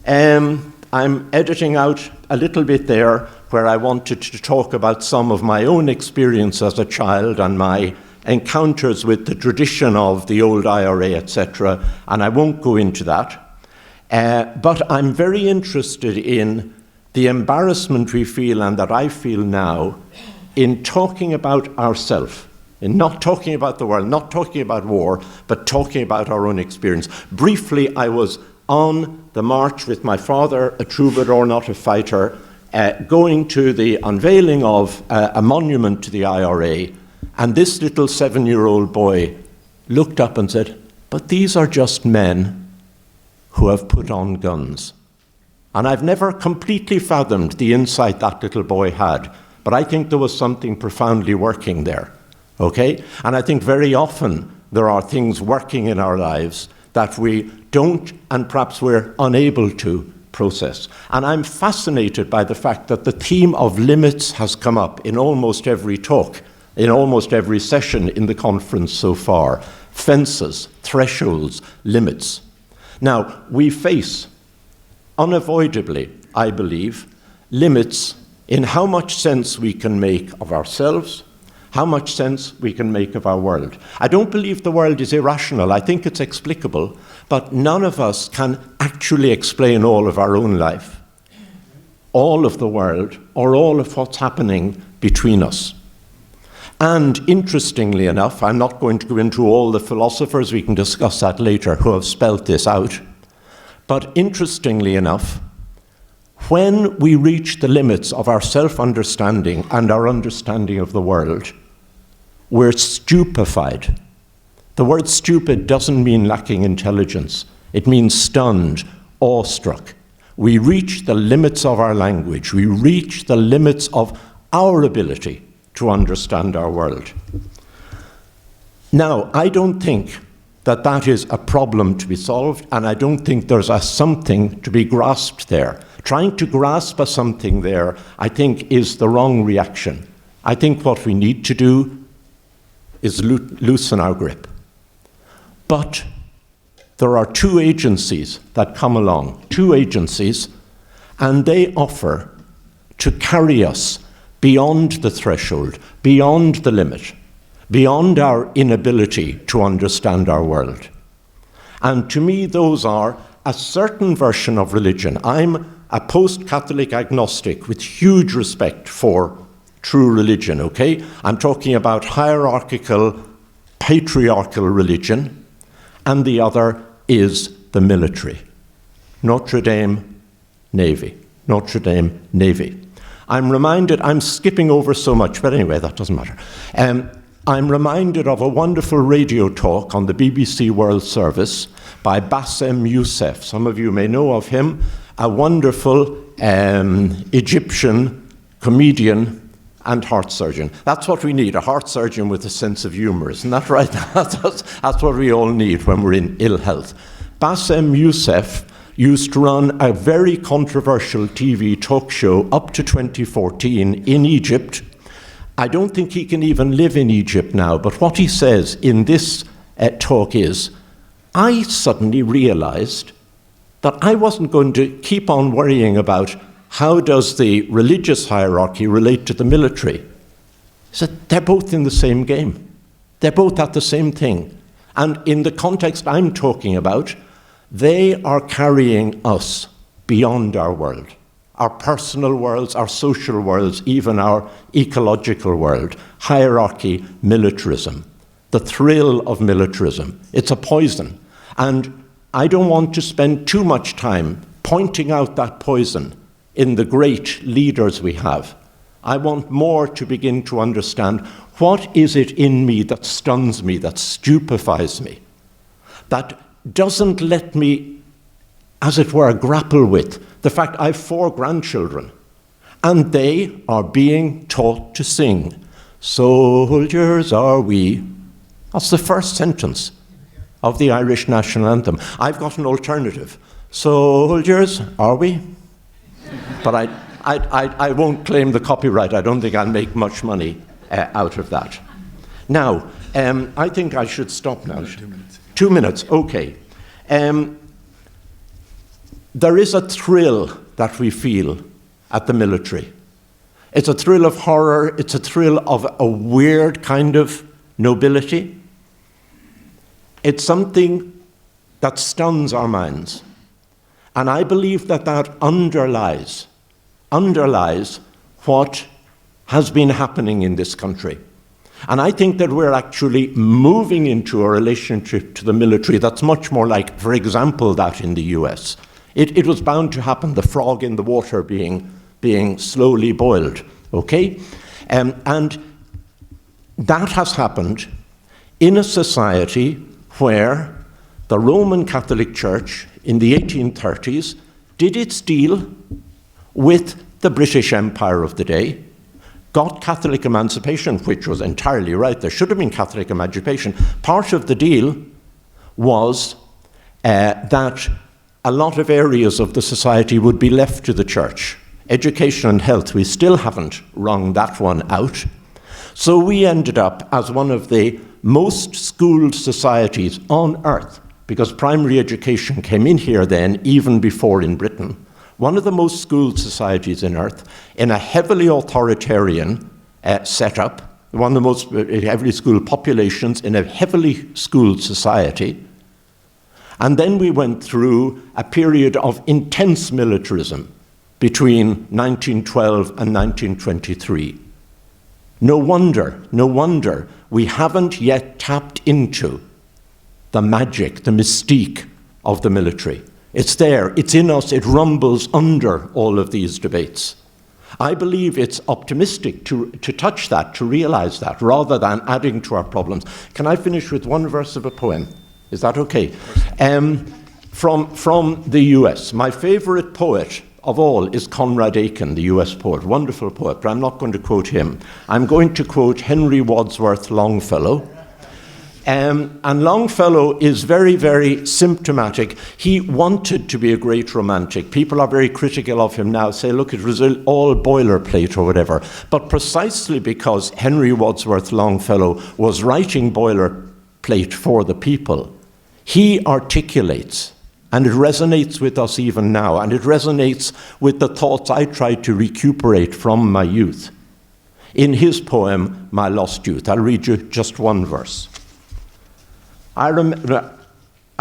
I'm editing out a little bit there where I wanted to talk about some of my own experience as a child and my encounters with the tradition of the old IRA, etc., and I won't go into that. But I'm very interested in the embarrassment we feel and that I feel now in talking about ourselves, in not talking about the world, not talking about war, but talking about our own experience. Briefly, I was on the march with my father, a troubadour, not a fighter, going to the unveiling of a monument to the IRA, and this little 7-year-old boy looked up and said, but these are just men who have put on guns. And I've never completely fathomed the insight that little boy had, but I think there was something profoundly working there, okay? And I think very often there are things working in our lives that we don't, and perhaps we're unable to process. And I'm fascinated by the fact that the theme of limits has come up in almost every talk, in almost every session in the conference so far. Fences, thresholds, limits. Now, we face, unavoidably, I believe, limits in how much sense we can make of ourselves, how much sense we can make of our world. I don't believe the world is irrational. I think it's explicable, but none of us can actually explain all of our own life, all of the world, or all of what's happening between us. And interestingly enough, I'm not going to go into all the philosophers, we can discuss that later, who have spelt this out, but interestingly enough, when we reach the limits of our self-understanding and our understanding of the world, we're stupefied. The word stupid doesn't mean lacking intelligence. It means stunned, awestruck. We reach the limits of our language. We reach the limits of our ability to understand our world. Now, I don't think that that is a problem to be solved, and I don't think there's a something to be grasped there. Trying to grasp a something there, I think, is the wrong reaction. I think what we need to do is loosen our grip. But there are two agencies that come along, two agencies, and they offer to carry us beyond the threshold, beyond the limit, beyond our inability to understand our world. And to me, those are a certain version of religion. I'm a post-Catholic agnostic with huge respect for true religion, okay? I'm talking about hierarchical, patriarchal religion, and the other is the military. Notre Dame Navy. Notre Dame Navy. I'm reminded, I'm skipping over so much, but anyway, that doesn't matter. I'm reminded of a wonderful radio talk on the BBC World Service by Bassem Youssef. Some of you may know of him, a wonderful Egyptian comedian and heart surgeon. That's what we need, a heart surgeon with a sense of humor, isn't that right? That's what we all need when we're in ill health. Bassem Youssef used to run a very controversial TV talk show up to 2014 in Egypt. I don't think he can even live in Egypt now, but what he says in this talk is, I suddenly realized that I wasn't going to keep on worrying about how does the religious hierarchy relate to the military. He said, they're both in the same game. They're both at the same thing. And in the context I'm talking about, they are carrying us beyond our world. our personal worlds, our social worlds, even our ecological world. Hierarchy, militarism, the thrill of militarism. It's a poison. And I don't want to spend too much time pointing out that poison in the great leaders we have. I want more to begin to understand what is it in me that stuns me, that stupefies me, that doesn't let me, as it were, grapple with the fact I have 4 grandchildren, and they are being taught to sing, "Soldiers are we." That's the first sentence of the Irish national anthem. I've got an alternative. "Soldiers are we?" But I won't claim the copyright. I don't think I'll make much money out of that. Now, I think I should stop now. 2 minutes. 2 minutes, okay. There is a thrill that we feel at the military. It's a thrill of horror. It's a thrill of a weird kind of nobility. It's something that stuns our minds. And I believe that that underlies what has been happening in this country. And I think that we're actually moving into a relationship to the military that's much more like, for example, that in the US. It was bound to happen, the frog in the water being slowly boiled, okay? And that has happened in a society where the Roman Catholic Church in the 1830s did its deal with the British Empire of the day, got Catholic emancipation, which was entirely right. There should have been Catholic emancipation. Part of the deal was that a lot of areas of the society would be left to the church. Education and health, we still haven't wrung that one out. So we ended up as one of the most schooled societies on earth, because primary education came in here then, even before in Britain. One of the most schooled societies in earth, in a heavily authoritarian setup, one of the most heavily schooled populations in a heavily schooled society. And then we went through a period of intense militarism between 1912 and 1923. No wonder we haven't yet tapped into the magic, the mystique of the military. It's there, it's in us, it rumbles under all of these debates. I believe it's optimistic to touch that, to realize that, rather than adding to our problems. Can I finish with one verse of a poem? Is that okay? From the US. My favorite poet of all is Conrad Aiken, the US poet, wonderful poet, but I'm not going to quote him. I'm going to quote Henry Wadsworth Longfellow. And Longfellow is very, very symptomatic. He wanted to be a great romantic. People are very critical of him now, say, look, it was all boilerplate or whatever. But precisely because Henry Wadsworth Longfellow was writing boilerplate for the people, he articulates, and it resonates with us even now, and it resonates with the thoughts I tried to recuperate from my youth. In his poem, My Lost Youth, I'll read you just one verse. I'll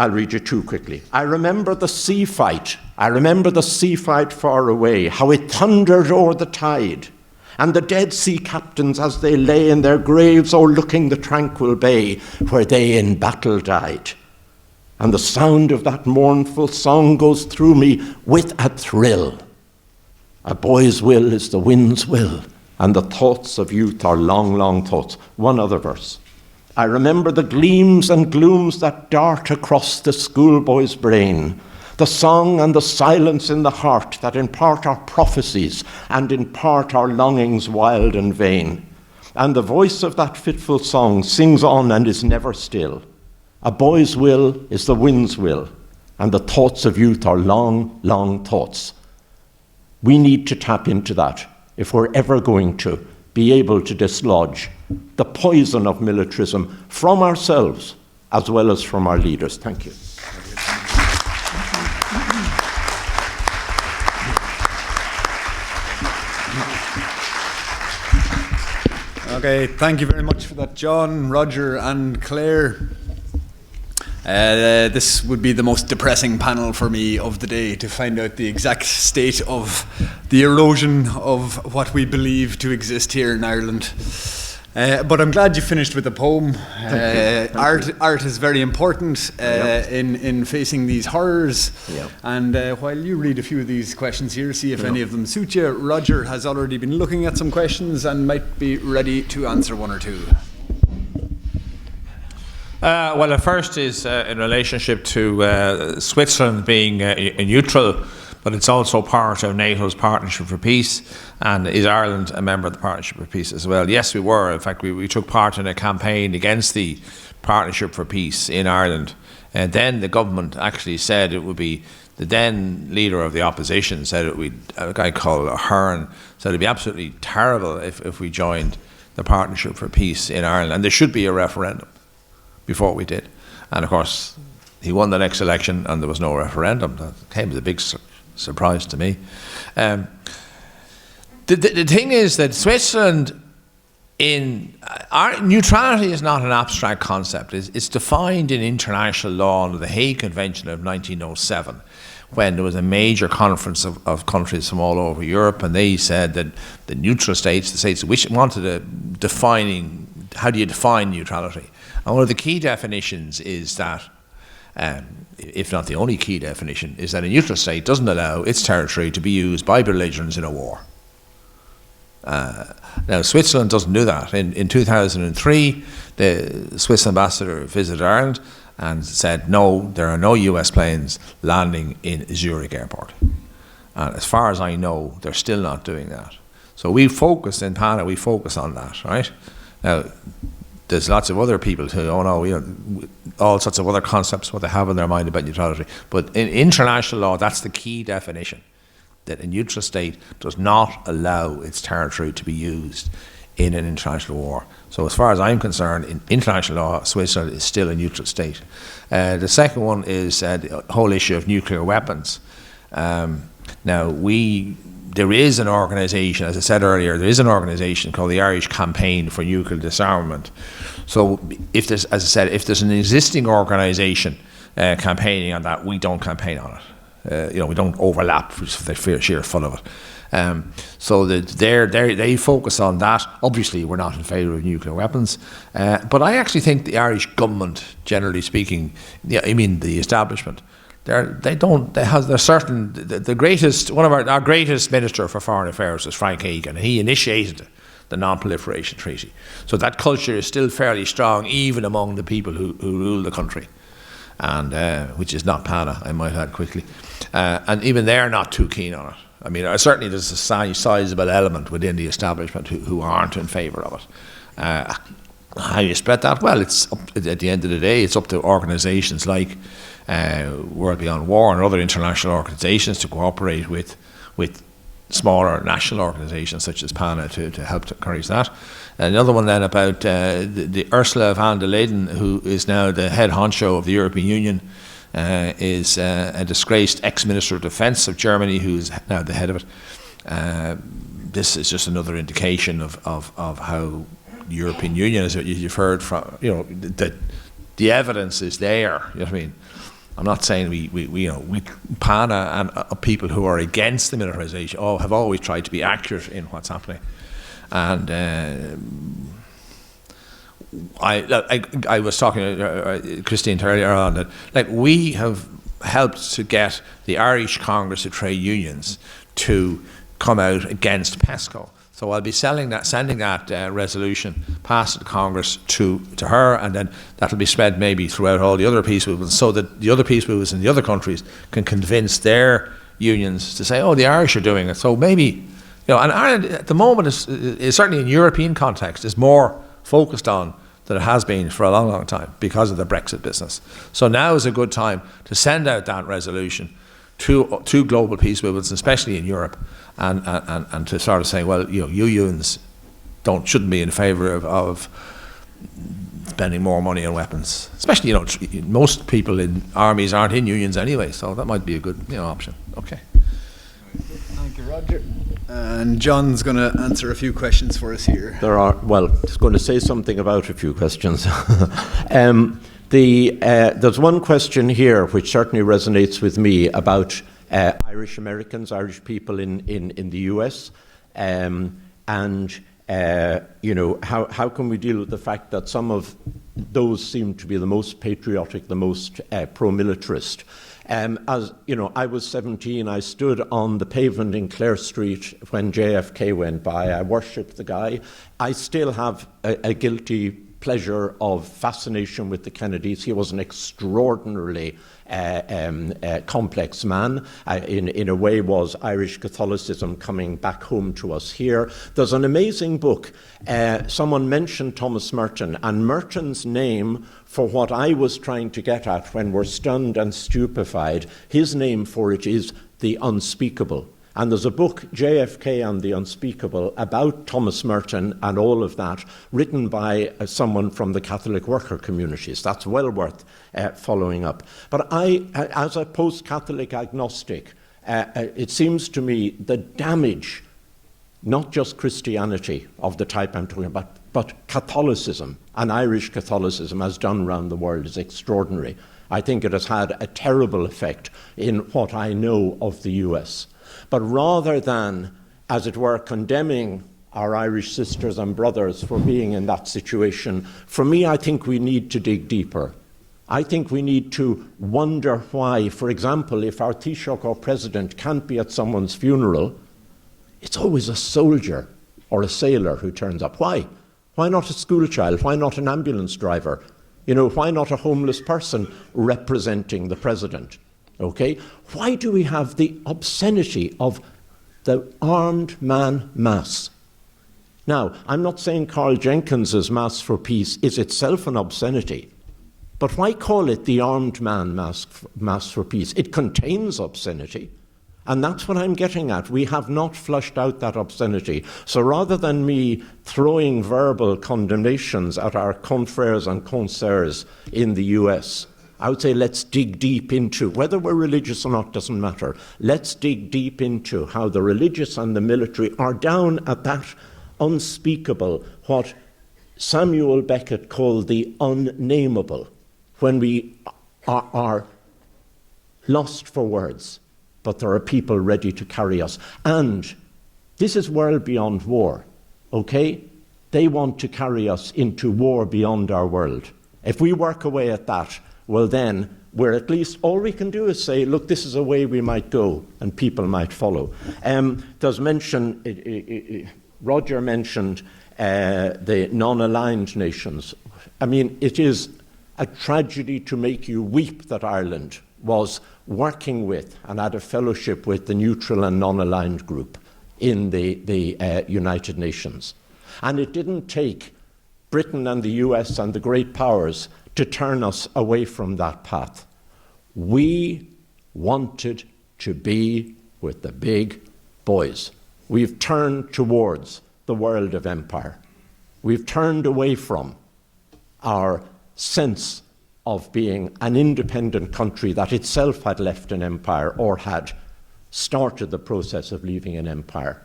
read you two quickly. I remember the sea fight far away, how it thundered o'er the tide, and the Dead Sea captains as they lay in their graves o'erlooking the tranquil bay where they in battle died. And the sound of that mournful song goes through me with a thrill. A boy's will is the wind's will, and the thoughts of youth are long, long thoughts. One other verse. I remember the gleams and glooms that dart across the schoolboy's brain, the song and the silence in the heart that in part are prophecies and in part are longings wild and vain. And the voice of that fitful song sings on and is never still. A boy's will is the wind's will, and the thoughts of youth are long, long thoughts. We need to tap into that if we're ever going to be able to dislodge the poison of militarism from ourselves as well as from our leaders. Thank you. Okay, thank you very much for that, John, Roger, and Claire. This would be the most depressing panel for me of the day, to find out the exact state of the erosion of what we believe to exist here in Ireland. But I'm glad you finished with a poem. Art is very important in facing these horrors. Yep. And while you read a few of these questions here, see if any of them suit you, Roger has already been looking at some questions and might be ready to answer one or two. Well, the first is in relationship to Switzerland being neutral, but it's also part of NATO's Partnership for Peace, and is Ireland a member of the Partnership for Peace as well? Yes, we were. In fact, we took part in a campaign against the Partnership for Peace in Ireland, and then the government actually said it would be, the then leader of the opposition said it would, a guy called Hearn, said it would be absolutely terrible if we joined the Partnership for Peace in Ireland, and there should be a referendum before we did. And of course, he won the next election and there was no referendum. That came as a big surprise to me. The thing is that Switzerland, neutrality is not an abstract concept. It's defined in international law under the Hague Convention of 1907, when there was a major conference of countries from all over Europe, and they said that the neutral states, the states which wanted a defining, how do you define neutrality? And one of the key definitions is that, if not the only key definition, is that a neutral state doesn't allow its territory to be used by belligerents in a war. Now, Switzerland doesn't do that. In 2003, the Swiss ambassador visited Ireland and said, no, there are no US planes landing in Zurich airport. And as far as I know, they're still not doing that. So we focus in PANA, we focus on that, right? Now, there's lots of other people who, all sorts of other concepts, what they have in their mind about neutrality. But in international law, that's the key definition, that a neutral state does not allow its territory to be used in an international war. So as far as I'm concerned, in international law, Switzerland is still a neutral state. The second one is the whole issue of nuclear weapons. Now, there is an organisation, as I said earlier, there is an organisation called the Irish Campaign for Nuclear Disarmament. So if there's, as I said, if there's an existing organisation campaigning on that, we don't campaign on it. We don't overlap, they're sheer full of it. So they focus on that. Obviously, we're not in favour of nuclear weapons, but I actually think the Irish government, generally speaking, the establishment, they're certain. One of our greatest Minister for Foreign Affairs was Frank Egan, and he initiated the Non-Proliferation Treaty. So that culture is still fairly strong, even among the people who rule the country, and which is not PANA, I might add quickly. And even they're not too keen on it. Certainly there's a sizable element within the establishment who aren't in favour of it. How you spread that? Well, it's at the end of the day, it's up to organisations like World Beyond War and other international organisations to cooperate with smaller national organisations such as PANA to help to encourage that. Another one then about the Ursula von der Leyen, who is now the head honcho of the European Union, is a disgraced ex-Minister of Defence of Germany who is now the head of it. This is just another indication of how the European Union, as you've heard from, that the evidence is there. You know what I mean? I'm not saying we PANA and people who are against the militarisation have always tried to be accurate in what's happening. And I was talking to Christine earlier on that we have helped to get the Irish Congress of Trade Unions to come out against PESCO. So I'll be sending that resolution past the Congress to her, and then that'll be spread maybe throughout all the other peace movements, so that the other peace movements in the other countries can convince their unions to say, the Irish are doing it. So maybe, and Ireland at the moment is certainly in European context is more focused on than it has been for a long, long time because of the Brexit business. So now is a good time to send out that resolution to global peace movements, especially in Europe, and to sort of say, well, unions shouldn't be in favour of spending more money on weapons. Especially, most people in armies aren't in unions anyway, so that might be a good option. Okay. Thank you, Roger. And John's going to answer a few questions for us here. Just going to say something about a few questions. There's one question here which certainly resonates with me about Irish Americans, Irish people in the US, and you know, how can we deal with the fact that some of those seem to be the most patriotic, the most pro-militarist? As you know, I was 17. I stood on the pavement in Clare Street when JFK went by. I worshipped the guy. I still have a guilty pleasure of fascination with the Kennedys. He was an extraordinarily complex man. In a way, was Irish Catholicism coming back home to us here. There's an amazing book. Someone mentioned Thomas Merton, and Merton's name for what I was trying to get at when we're stunned and stupefied, his name for it is the unspeakable. And there's a book, JFK and the Unspeakable, about Thomas Merton and all of that, written by someone from the Catholic worker communities. That's well worth following up. But I, as a post-Catholic agnostic, it seems to me the damage, not just Christianity of the type I'm talking about, but Catholicism and Irish Catholicism as done around the world is extraordinary. I think it has had a terrible effect in what I know of the US. But rather than, as it were, condemning our Irish sisters and brothers for being in that situation, for me, I think we need to dig deeper. I think we need to wonder why, for example, if our Taoiseach or president can't be at someone's funeral, it's always a soldier or a sailor who turns up. Why? Why not a schoolchild? Why not an ambulance driver? You know, why not a homeless person representing the president? Okay? Why do we have the obscenity of the armed man mass? Now, I'm not saying Carl Jenkins's Mass for Peace is itself an obscenity, but why call it the armed man mass for peace? It contains obscenity, and that's what I'm getting at. We have not flushed out that obscenity. So rather than me throwing verbal condemnations at our confrères and consoeurs in the US, I would say let's dig deep into, whether we're religious or not doesn't matter, let's dig deep into how the religious and the military are down at that unspeakable, what Samuel Beckett called the unnameable, when we are lost for words, but there are people ready to carry us. And this is world beyond war, okay? They want to carry us into war beyond our world. If we work away at that, well then, we're at least, all we can do is say, look, this is a way we might go, and people might follow. There's mention, Roger mentioned the non-aligned nations. I mean, it is a tragedy to make you weep that Ireland was working with and had a fellowship with the neutral and non-aligned group in the United Nations. And it didn't take Britain and the US and the great powers to turn us away from that path. We wanted to be with the big boys. We've turned towards the world of empire. We've turned away from our sense of being an independent country that itself had left an empire or had started the process of leaving an empire.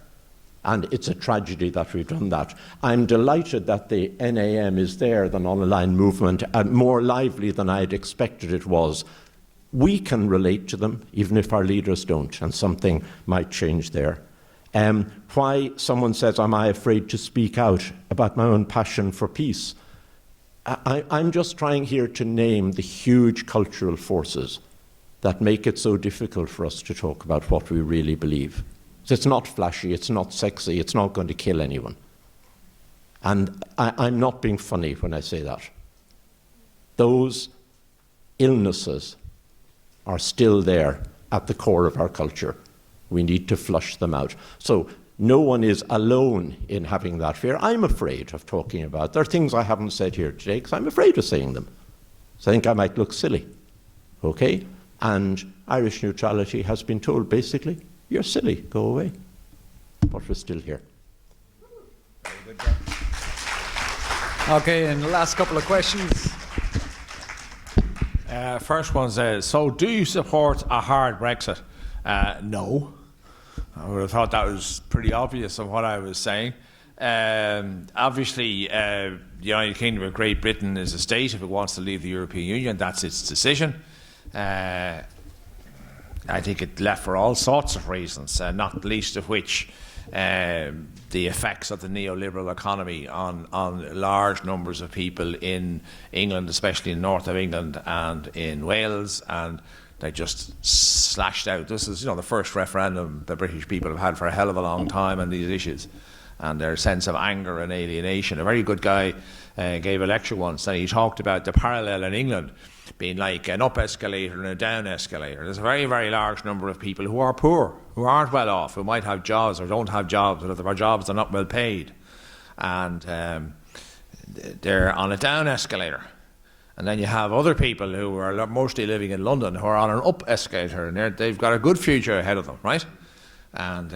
And it's a tragedy that we've done that. I'm delighted that the NAM is there, the non-aligned movement, and more lively than I had expected it was. We can relate to them, even if our leaders don't, and something might change there. Why someone says, am I afraid to speak out about my own passion for peace? I'm just trying here to name the huge cultural forces that make it so difficult for us to talk about what we really believe. So it's not flashy, it's not sexy, it's not going to kill anyone. And I'm not being funny when I say that. Those illnesses are still there at the core of our culture. We need to flush them out. So no one is alone in having that fear. I'm afraid of talking about it. There are things I haven't said here today because I'm afraid of saying them. So I think I might look silly. Okay? And Irish neutrality has been told basically, you're silly, go away. But we're still here. Very good, okay, and the last couple of questions. First one says, so do you support a hard Brexit? No. I would have thought that was pretty obvious of what I was saying. Obviously, the United Kingdom of Great Britain is a state. If it wants to leave the European Union, that's its decision. I think it left for all sorts of reasons, not least of which the effects of the neoliberal economy on large numbers of people in England, especially in north of England and in Wales, and they just slashed out. This is, the first referendum the British people have had for a hell of a long time on these issues, and their sense of anger and alienation. A very good guy gave a lecture once, and he talked about the parallel in England being like an up escalator and a down escalator. There's a very, very large number of people who are poor, who aren't well off, who might have jobs or don't have jobs, or if there are jobs, they're not well paid. And they're on a down escalator. And then you have other people who are mostly living in London who are on an up escalator, and they've got a good future ahead of them, right? And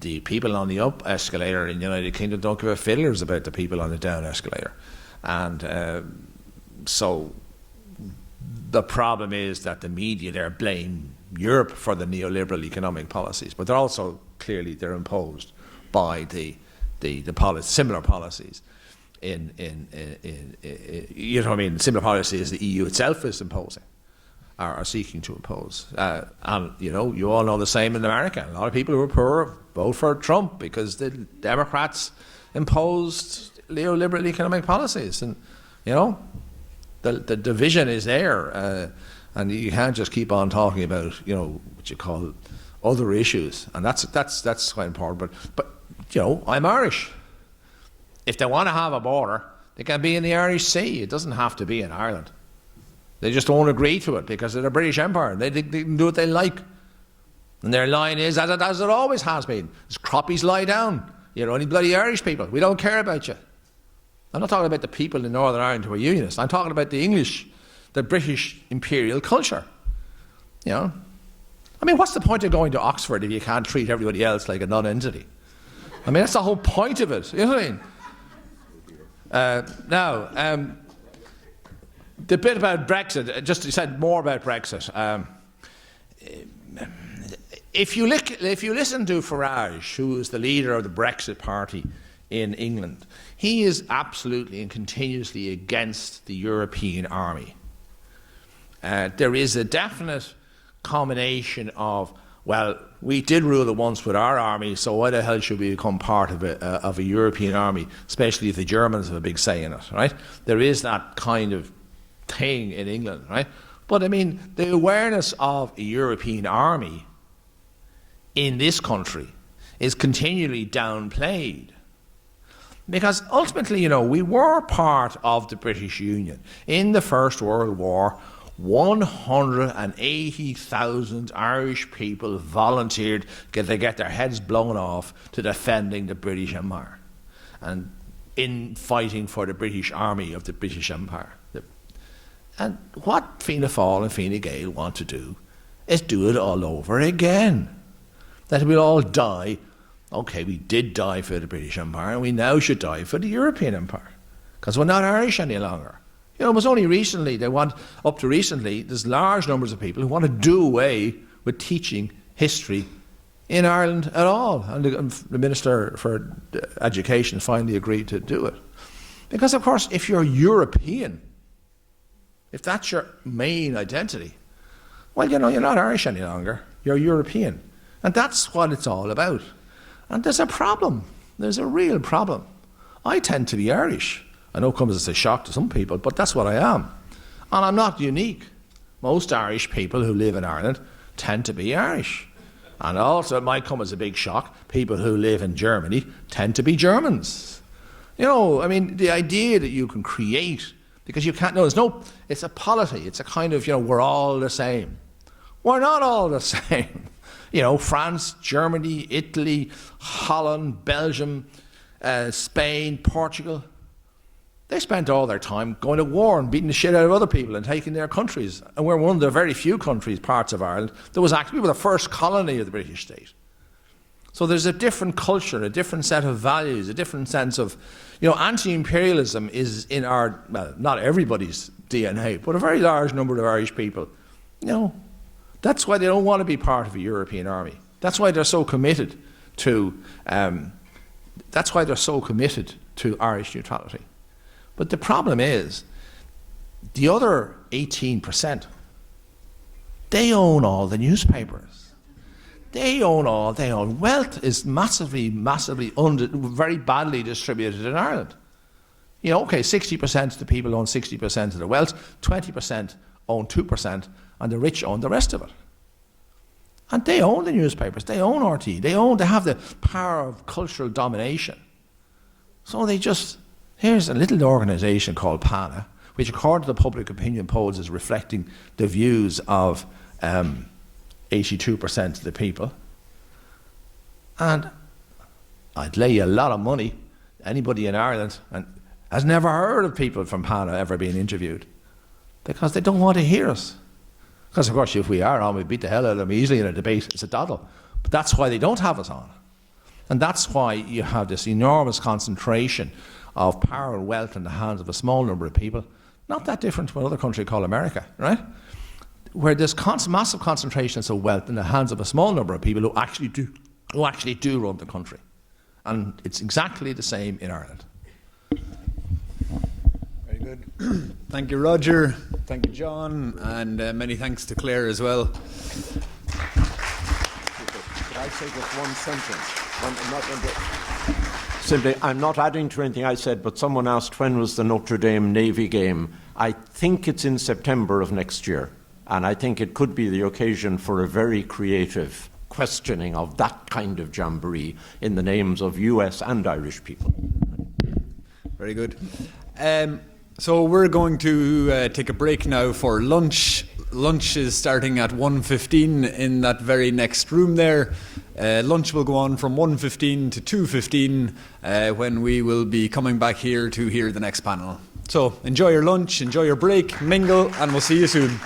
the people on the up escalator in the United Kingdom don't give a fiddlers about the people on the down escalator. And so the problem is that the media there blame Europe for the neoliberal economic policies, but they're also clearly imposed by the similar policies in similar policies the EU itself is imposing, are seeking to impose. And you all know the same in America. A lot of people who are poor vote for Trump because the Democrats imposed neoliberal economic policies, and the division is there, and you can't just keep on talking about what you call other issues, and that's quite important. But I'm Irish. If they want to have a border, they can be in the Irish Sea. It doesn't have to be in Ireland. They just won't agree to it because of the British Empire. They can do what they like, and their line is, as it always has been: "As croppies lie down, you're only bloody Irish people. We don't care about you." I'm not talking about the people in Northern Ireland who are unionists. I'm talking about the British imperial culture. What's the point of going to Oxford if you can't treat everybody else like a non-entity? That's the whole point of it. You know what I mean? The bit about Brexit, just you said more about Brexit. If you listen to Farage, who is the leader of the Brexit party in England, he is absolutely and continuously against the European army. There is a definite combination of, well, we did rule it once with our army, so why the hell should we become part of a European army, especially if the Germans have a big say in it, right? There is that kind of thing in England, right? But the awareness of a European army in this country is continually downplayed. Because ultimately, we were part of the British Union. In the First World War, 180,000 Irish people volunteered to get their heads blown off to defending the British Empire and in fighting for the British Army of the British Empire. And what Fianna Fáil and Fine Gael want to do is do it all over again. That we'll all die. Okay, we did die for the British Empire, and we now should die for the European Empire, because we're not Irish any longer. It was only recently, there's large numbers of people who want to do away with teaching history in Ireland at all. And the Minister for Education finally agreed to do it. Because, of course, if you're European, if that's your main identity, well, you're not Irish any longer. You're European. And that's what it's all about. And there's a problem. There's a real problem. I tend to be Irish. I know it comes as a shock to some people, but that's what I am. And I'm not unique. Most Irish people who live in Ireland tend to be Irish. And also, it might come as a big shock, people who live in Germany tend to be Germans. The idea that you can create, because you can't, it's a polity. It's a kind of, we're all the same. We're not all the same. France, Germany, Italy, Holland, Belgium, Spain, Portugal. They spent all their time going to war and beating the shit out of other people and taking their countries. And we're one of the very few countries, parts of Ireland, that was we were the first colony of the British state. So there's a different culture, a different set of values, a different sense of, anti-imperialism is in our, well, not everybody's DNA, but a very large number of Irish people. That's why they don't want to be part of a European army. That's why they're so committed to That's why they're so committed to Irish neutrality. But the problem is, the other 18%, they own all the newspapers. They own wealth is massively, very badly distributed in Ireland. You know, okay, 60% of the people own 60% of the wealth, 20% own 2%, and the rich own the rest of it. And they own the newspapers, they own RT, they have the power of cultural domination. So here's a little organisation called PANA, which according to the public opinion polls is reflecting the views of 82% of the people. And I'd lay you a lot of money, anybody in Ireland has never heard of people from PANA ever being interviewed, because they don't want to hear us. Because of course if we are on, we beat the hell out of them easily in a debate, it's a doddle. But that's why they don't have us on. And that's why you have this enormous concentration of power and wealth in the hands of a small number of people, not that different to another country called America, right? Where there's massive concentrations of wealth in the hands of a small number of people who actually do run the country. And it's exactly the same in Ireland. Very good. Thank you, Roger. Thank you, John. And many thanks to Clare as well. Could I say just one sentence? Simply, I'm not adding to anything I said, but someone asked when was the Notre Dame Navy game. I think it's in September of next year, and I think it could be the occasion for a very creative questioning of that kind of jamboree in the names of US and Irish people. Very good. So we're going to take a break now for lunch. Lunch is starting at 1:15 in that very next room there. Lunch will go on from 1:15 to 2:15 when we will be coming back here to hear the next panel. So enjoy your lunch, enjoy your break, mingle, and we'll see you soon.